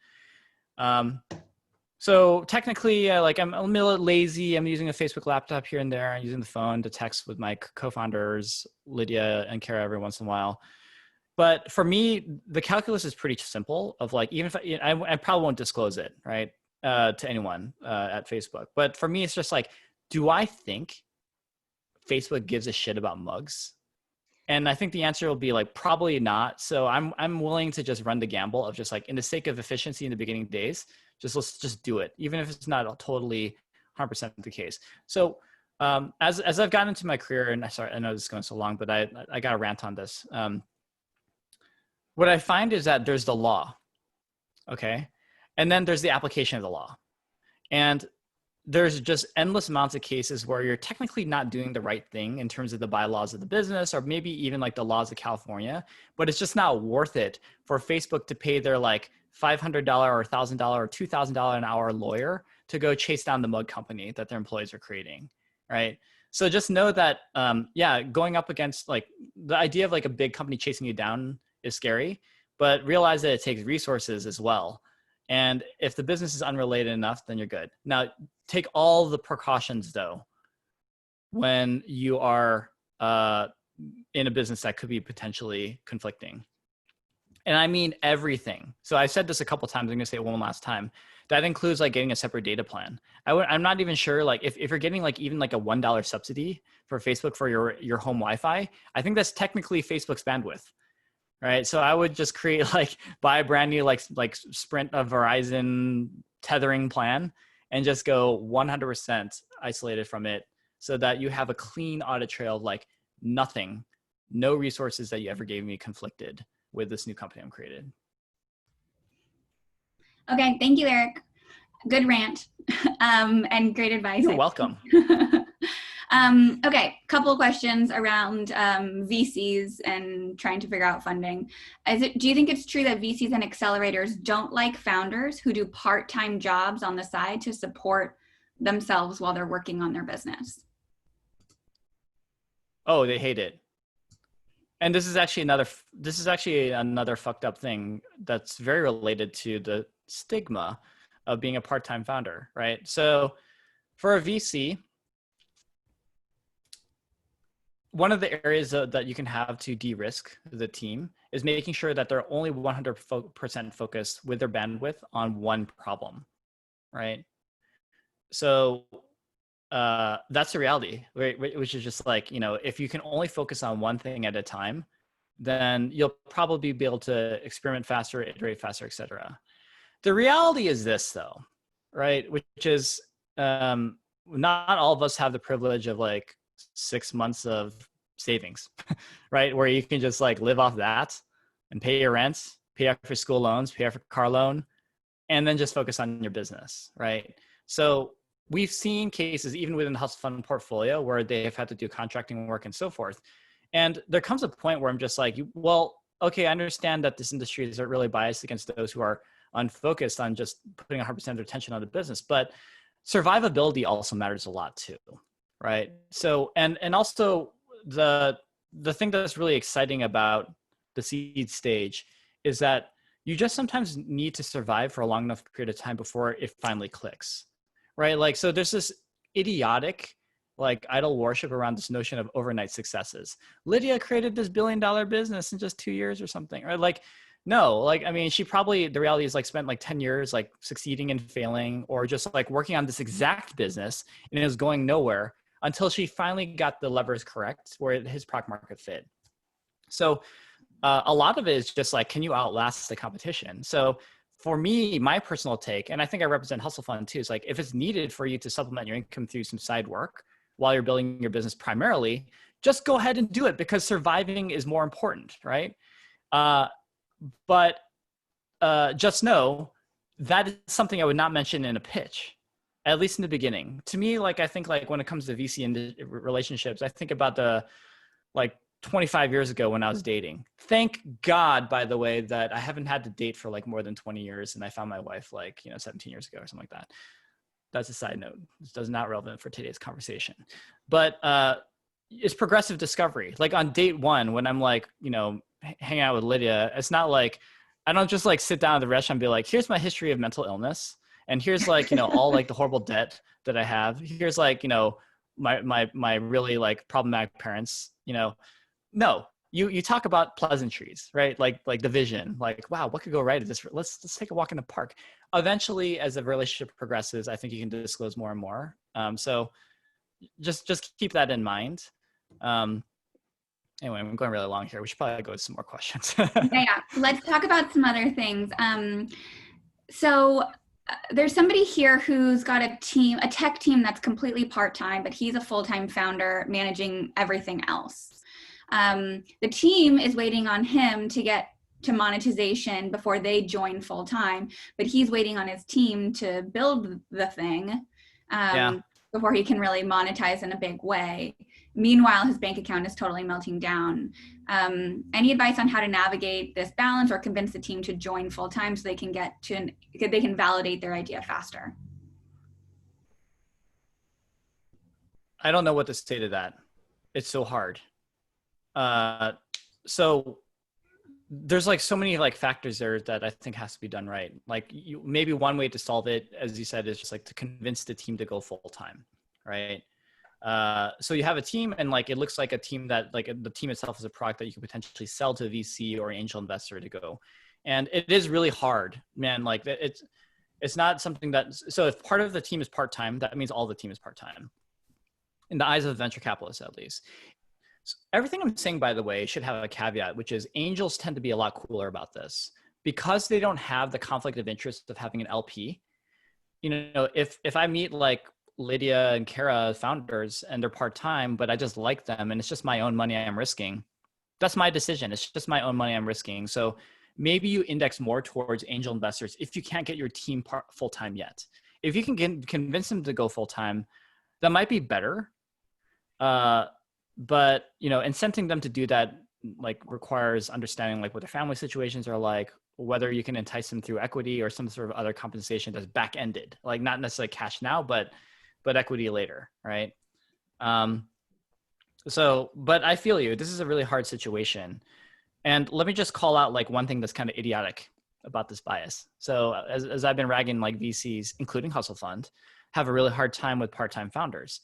So technically, like I'm a little lazy. I'm using a Facebook laptop here and there. I'm using the phone to text with my co-founders, Lidia and Kara, every once in a while. But for me, the calculus is pretty simple of like, even if I probably won't disclose it, right, to anyone at Facebook. But for me, it's just like, do I think Facebook gives a shit about mugs? And I think the answer will be like, probably not. So I'm willing to just run the gamble of just like, in the sake of efficiency in the beginning days, let's just do it, even if it's not totally 100% the case. So as I've gotten into my career, and I know this is going so long, but I got to rant on this. What I find is that there's the law, okay? And then there's the application of the law. And there's just endless amounts of cases where you're technically not doing the right thing in terms of the bylaws of the business, or maybe even like the laws of California, but it's just not worth it for Facebook to pay their like $500 or $1,000 or $2,000 an hour lawyer to go chase down the mug company that their employees are creating, right? So just know that, yeah, going up against like the idea of like a big company chasing you down is scary, but realize that it takes resources as well. And if the business is unrelated enough, then you're good. Now, take all the precautions though when you are in a business that could be potentially conflicting. And I mean everything. So I said this a couple times. I'm gonna say it one last time. That includes like getting a separate data plan. I'm not even sure, like if you're getting like even like a $1 subsidy for Facebook for your home Wi-Fi, I think that's technically Facebook's bandwidth, right? So I would just create like, buy a brand new like Sprint of Verizon tethering plan and just go 100% isolated from it so that you have a clean audit trail of like nothing, no resources that you ever gave me conflicted with this new company I'm created. Okay, thank you, Eric. Good rant and great advice. You're welcome. Okay, couple of questions around VCs and trying to figure out funding. Do you think it's true that VCs and accelerators don't like founders who do part-time jobs on the side to support themselves while they're working on their business? Oh, they hate it. And this is actually another fucked up thing that's very related to the stigma of being a part-time founder, right? So for a VC, one of the areas that you can have to de-risk the team is making sure that they're only 100% focused with their bandwidth on one problem, right? So that's the reality, right? Which is just like, if you can only focus on one thing at a time, then you'll probably be able to experiment faster, iterate faster, et cetera. The reality is this though, right? Which is not all of us have the privilege of like 6 months of savings, right? Where you can just like live off that and pay your rent, pay off your school loans, pay off your car loan, and then just focus on your business, right? So we've seen cases even within the Hustle Fund portfolio where they have had to do contracting work and so forth. And there comes a point where I'm just like, well, okay, I understand that this industry is really biased against those who are unfocused on just putting 100% of their attention on the business, but survivability also matters a lot too, right? So, and also the thing that's really exciting about the seed stage is that you just sometimes need to survive for a long enough period of time before it finally clicks, right? Like, so there's this idiotic like idol worship around this notion of overnight successes. Lidia created this $1 billion business in just 2 years or something, right? Like, no, like, I mean, she probably, the reality is like spent like 10 years, like succeeding and failing, or just like working on this exact business and it was going nowhere until she finally got the levers correct where his product market fit. So a lot of it is just like, can you outlast the competition? So for me, my personal take, and I think I represent Hustle Fund too, is like, if it's needed for you to supplement your income through some side work while you're building your business primarily, just go ahead and do it because surviving is more important, right? But just know that is something I would not mention in a pitch, at least in the beginning. To me, like, I think like when it comes to VC relationships, I think about the like 25 years ago when I was dating. Thank God, by the way, that I haven't had to date for like more than 20 years and I found my wife like, 17 years ago or something like that. That's a side note. This is not relevant for today's conversation. But it's progressive discovery. Like on date one, when I'm like, hanging out with Lidia, it's not like, I don't just like sit down at the restaurant and be like, here's my history of mental illness. And here's like, all like the horrible debt that I have. Here's like, my really like problematic parents, No, you talk about pleasantries, right? Like the vision, like, wow, what could go right at this? Let's take a walk in the park. Eventually, as the relationship progresses, I think you can disclose more and more. So just keep that in mind. Anyway, I'm going really long here. We should probably go to some more questions. Yeah. Let's talk about some other things. So there's somebody here who's got a tech team that's completely part-time, but he's a full-time founder managing everything else. The team is waiting on him to get to monetization before they join full-time, but he's waiting on his team to build the thing before he can really monetize in a big way. Meanwhile, his bank account is totally melting down. Any advice on how to navigate this balance or convince the team to join full-time so they can they can validate their idea faster? I don't know what to say to that. It's so hard. So there's like so many like factors there that I think has to be done right. Like maybe one way to solve it, as you said, is just like to convince the team to go full time, right? So you have a team, and like it looks like a team that like the team itself is a product that you could potentially sell to a VC or angel investor to go. And it is really hard, man. Like it's not something that, so if part of the team is part-time, that means all the team is part-time in the eyes of venture capitalists, at least. So everything I'm saying, by the way, should have a caveat, which is angels tend to be a lot cooler about this because they don't have the conflict of interest of having an LP. You know, if I meet like Lidia and Kara founders and they're part-time, but I just like them and it's just my own money I'm risking, that's my decision. It's just my own money I'm risking. So maybe you index more towards angel investors if you can't get your team full-time yet. If you can convince them to go full-time, that might be better. But you know, incenting them to do that like requires understanding like what their family situations are like, whether you can entice them through equity or some sort of other compensation that's back-ended, like not necessarily cash now, but equity later, right? So, but I feel you. This is a really hard situation. And let me just call out like one thing that's kind of idiotic about this bias. So as I've been ragging, like VCs, including Hustle Fund, have a really hard time with part-time founders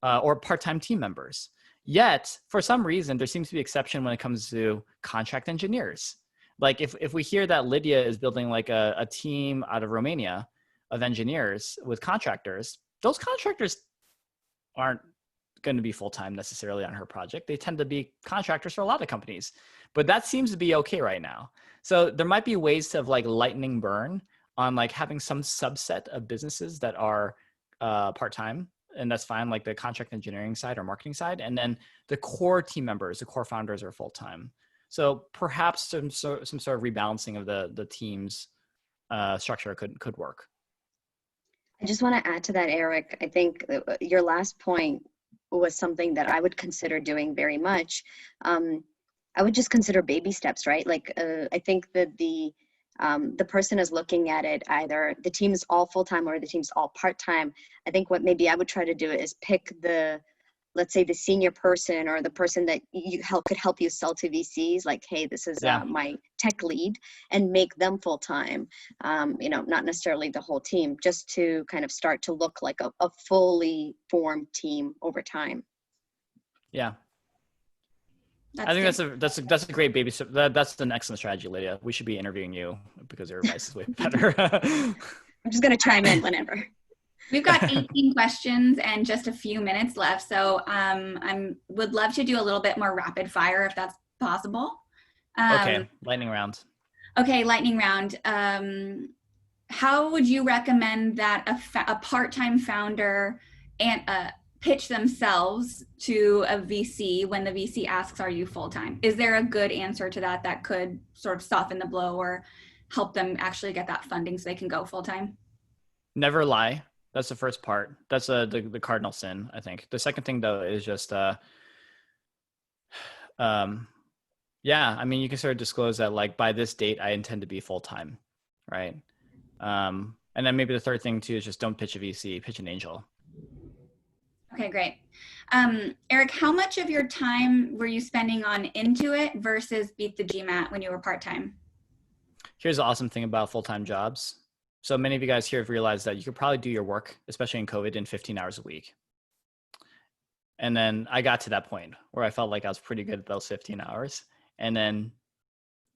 or part-time team members. Yet, for some reason, there seems to be exception when it comes to contract engineers. Like if we hear that Lidia is building like a team out of Romania of engineers with contractors, those contractors aren't going to be full-time necessarily on her project. They tend to be contractors for a lot of companies, but that seems to be okay right now. So there might be ways to like lightning burn on like having some subset of businesses that are part-time, and that's fine, like the contract engineering side or marketing side. And then the core team members, the core founders are full-time. So perhaps some sort of rebalancing of the team's structure could work. I just want to add to that, Eric. I think your last point was something that I would consider doing very much. I would just consider baby steps, right? Like I think that the person is looking at it, either the team's all full-time or the team's all part-time. I think what maybe I would try to do is pick let's say the senior person or the person that could help you sell to VCs, like, hey, this is my tech lead, and make them full-time. You know, not necessarily the whole team, just to kind of start to look like a fully formed team over time. Yeah. I think that's a great baby step. That's an excellent strategy, Lidia. We should be interviewing you because your advice is way better. I'm just going to chime in whenever. We've got 18 questions and just a few minutes left. So I would love to do a little bit more rapid fire if that's possible. Okay, lightning round. Okay, lightning round. How would you recommend that a part-time founder and pitch themselves to a VC when the VC asks, are you full-time? Is there a good answer to that could sort of soften the blow or help them actually get that funding so they can go full-time? Never lie. That's the first part. That's the cardinal sin, I think. The second thing, though, is just, yeah, I mean, you can sort of disclose that, like, by this date, I intend to be full-time, right? And then maybe the third thing, too, is just don't pitch a VC, pitch an angel. Okay, great. Eric, how much of your time were you spending on Intuit versus Beat the GMAT when you were part-time? Here's the awesome thing about full-time jobs. So many of you guys here have realized that you could probably do your work, especially in COVID, in 15 hours a week. And then I got to that point where I felt like I was pretty good at those 15 hours. And then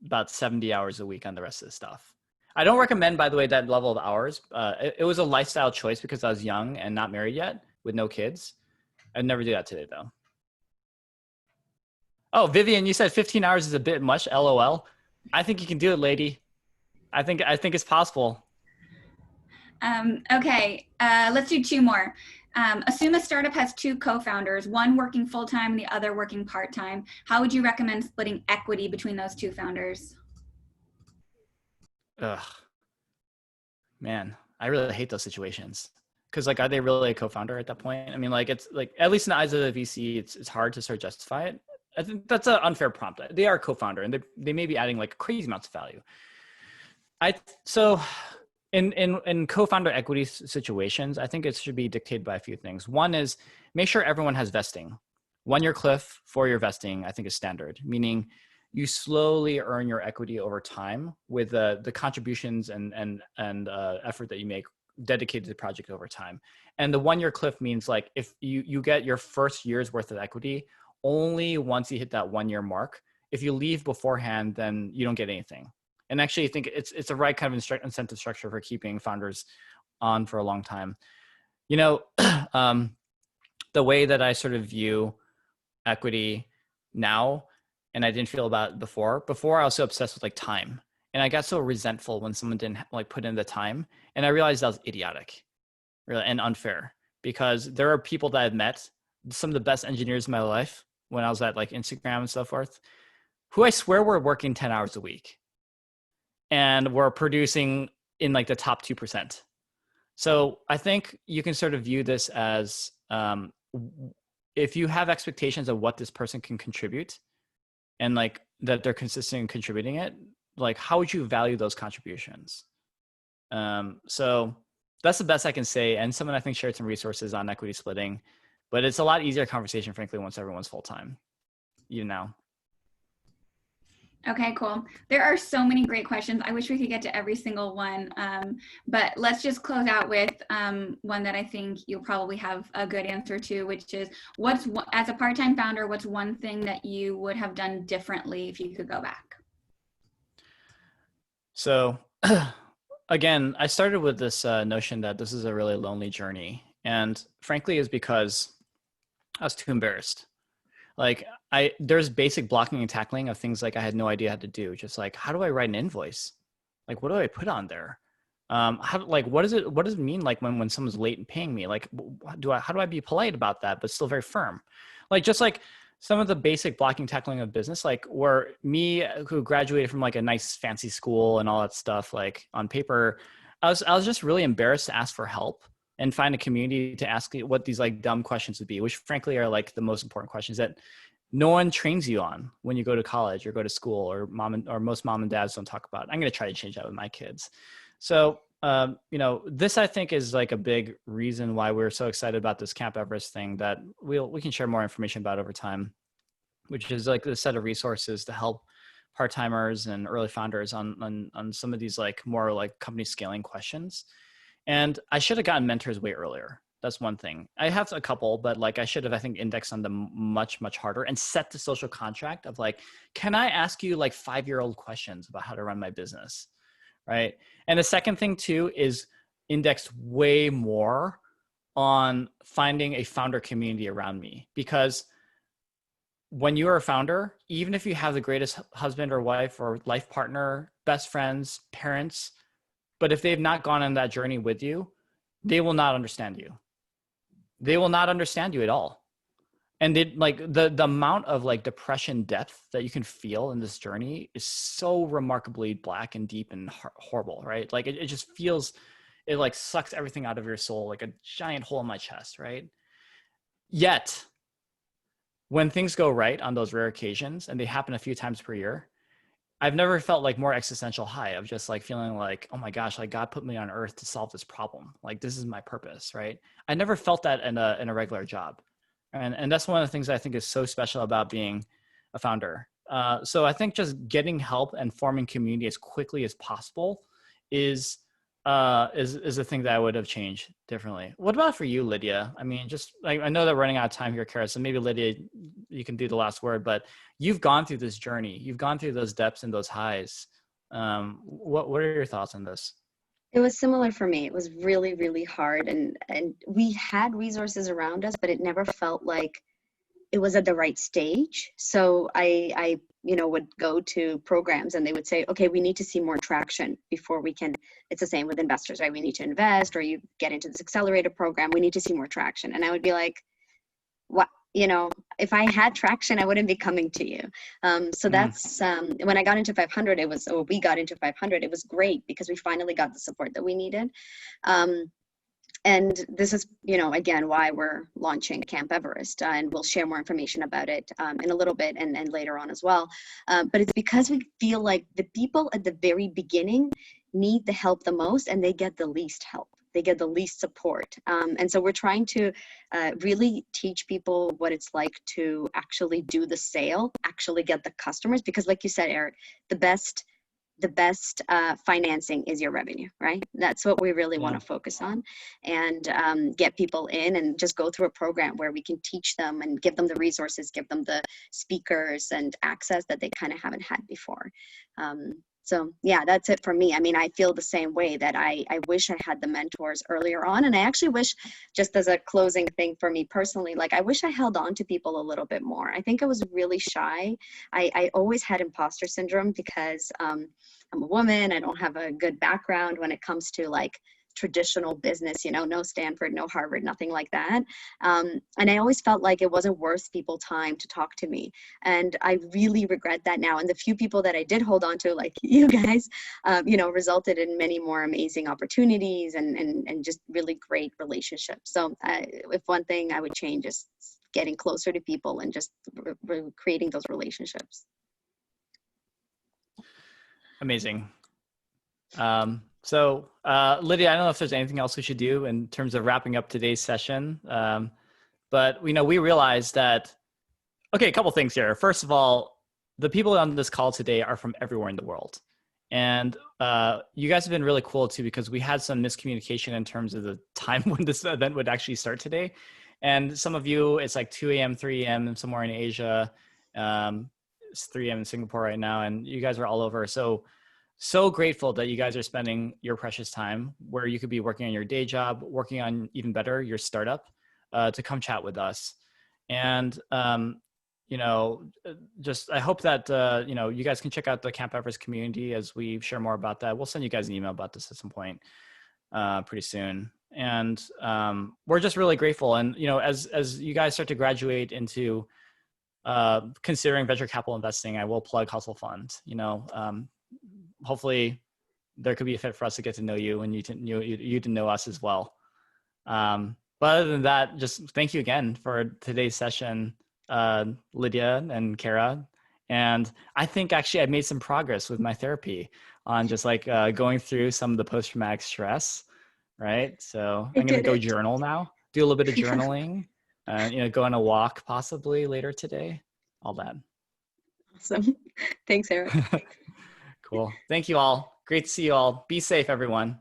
about 70 hours a week on the rest of the stuff. I don't recommend, by the way, that level of hours. It was a lifestyle choice because I was young and not married yet with no kids. I'd never do that today, though. Oh, Vivian, you said 15 hours is a bit much, LOL. I think you can do it, lady. I think it's possible. Okay, let's do two more. Assume a startup has two co-founders, one working full-time and the other working part-time. How would you recommend splitting equity between those two founders? Ugh, man, I really hate those situations. Because like, are they really a co-founder at that point? I mean, like, it's like, at least in the eyes of the VC, it's hard to sort of justify it. I think that's an unfair prompt. They are a co-founder and they may be adding like crazy amounts of value. So in co-founder equity situations, I think it should be dictated by a few things. One is make sure everyone has vesting. 1 year cliff, 4 year vesting, I think is standard, meaning you slowly earn your equity over time with the contributions and effort that you make dedicated to the project over time. And the 1-year cliff means like if you get your first year's worth of equity only once you hit that 1-year mark. If you leave beforehand, then you don't get anything. And actually, I think it's the right kind of incentive structure for keeping founders on for a long time. You know, the way that I sort of view equity now, and I didn't feel about it before. Before, I was so obsessed with like time, and I got so resentful when someone didn't like put in the time, and I realized that was idiotic, really, and unfair, because there are people that I've met, some of the best engineers in my life when I was at like Instagram and so forth, who I swear were working 10 hours a week and were producing in like the top 2%. So I think you can sort of view this as if you have expectations of what this person can contribute and like that they're consistent in contributing it, like how would you value those contributions? So that's the best I can say. And someone I think shared some resources on equity splitting, but it's a lot easier conversation, frankly, once everyone's full-time, you know. Okay, cool. There are so many great questions. I wish we could get to every single one, but let's just close out with one that I think you'll probably have a good answer to, which is as a part-time founder, what's one thing that you would have done differently if you could go back? So again, I started with this notion that this is a really lonely journey. And frankly, is because I was too embarrassed. Like there's basic blocking and tackling of things like I had no idea how to do. Just like, how do I write an invoice? Like, what do I put on there? What does it mean? Like when someone's late in paying me, like, how do I be polite about that, but still very firm? Like, just like some of the basic blocking, tackling of business, like where me who graduated from like a nice fancy school and all that stuff, like on paper, I was just really embarrassed to ask for help and find a community to ask what these like dumb questions would be, which frankly are like the most important questions that no one trains you on when you go to college or go to school, or most mom and dads don't talk about. I'm going to try to change that with my kids. So, you know, this I think is like a big reason why we're so excited about this Camp Everest thing that we can share more information about over time, which is like the set of resources to help part-timers and early founders on some of these like more like company scaling questions. And I should have gotten mentors way earlier. That's one thing. I have a couple, but like I should have, I think, indexed on them much, much harder and set the social contract of like, can I ask you like 5-year-old questions about how to run my business, right? And the second thing too is indexed way more on finding a founder community around me, because when you are a founder, even if you have the greatest husband or wife or life partner, best friends, parents, but if they've not gone on that journey with you, they will not understand you. They will not understand you at all. And the amount of like depression depth that you can feel in this journey is so remarkably black and deep and horrible, right? Like it just feels, it like sucks everything out of your soul, like a giant hole in my chest, right? Yet, when things go right on those rare occasions, and they happen a few times per year, I've never felt like more existential high of just like feeling like, oh my gosh, like God put me on earth to solve this problem. Like this is my purpose, right? I never felt that in a regular job. And that's one of the things I think is so special about being a founder. So I think just getting help and forming community as quickly as possible is a thing that I would have changed differently. What about for you, Lidia? I mean, just like, I know that we're running out of time here, Kara, so maybe Lidia, you can do the last word, but you've gone through this journey. You've gone through those depths and those highs. What are your thoughts on this? It was similar for me. It was really, really hard. And we had resources around us, but it never felt like it was at the right stage. So I would go to programs and they would say, okay, we need to see more traction before we can, it's the same with investors, right? We need to invest, or you get into this accelerator program, we need to see more traction. And I would be like, what? If I had traction, I wouldn't be coming to you. So that's when I got into 500, we got into 500, it was great because we finally got the support that we needed. And this is, again, why we're launching Camp Everest, and we'll share more information about it in a little bit and later on as well. But it's because we feel like the people at the very beginning need the help the most, and they get the least help. They get the least support. And so we're trying to really teach people what it's like to actually do the sale, actually get the customers. Because like you said, Eric, the the best financing is your revenue, right? That's what we really want to focus on, and get people in and just go through a program where we can teach them and give them the resources, give them the speakers and access that they kind of haven't had before. So yeah, that's it for me. I mean, I feel the same way, that I wish I had the mentors earlier on. And I actually wish, just as a closing thing for me personally, like I wish I held on to people a little bit more. I think I was really shy. I always had imposter syndrome because I'm a woman. I don't have a good background when it comes to like traditional business, you know, no Stanford, no Harvard, nothing like that. And I always felt like it wasn't worth people's time to talk to me. And I really regret that now. And the few people that I did hold on to, like you guys, you know, resulted in many more amazing opportunities and just really great relationships. So if one thing I would change is getting closer to people and just creating those relationships. Amazing. So Lydia, I don't know if there's anything else we should do in terms of wrapping up today's session. But we realized that, okay, a couple things here. First of all, the people on this call today are from everywhere in the world. And you guys have been really cool too, because we had some miscommunication in terms of the time when this event would actually start today. And some of you, it's like 2 a.m., 3 a.m. somewhere in Asia. It's 3 a.m. in Singapore right now, and you guys are all over. So grateful that you guys are spending your precious time where you could be working on your day job, working on even better, your startup, to come chat with us. And, just, I hope that, you guys can check out the Camp Efforts community as we share more about that. We'll send you guys an email about this at some point pretty soon. And we're just really grateful. And, as you guys start to graduate into considering venture capital investing, I will plug Hustle Fund. Hopefully there could be a fit for us to get to know you and you to know us as well. But other than that, just thank you again for today's session, Lydia and Kara. And I think actually I made some progress with my therapy on just like going through some of the post-traumatic stress, right? So I'm going to go journal now, do a little bit of journaling, go on a walk possibly later today, all that. Awesome. Thanks, Eric. Cool. Thank you all. Great to see you all. Be safe, everyone.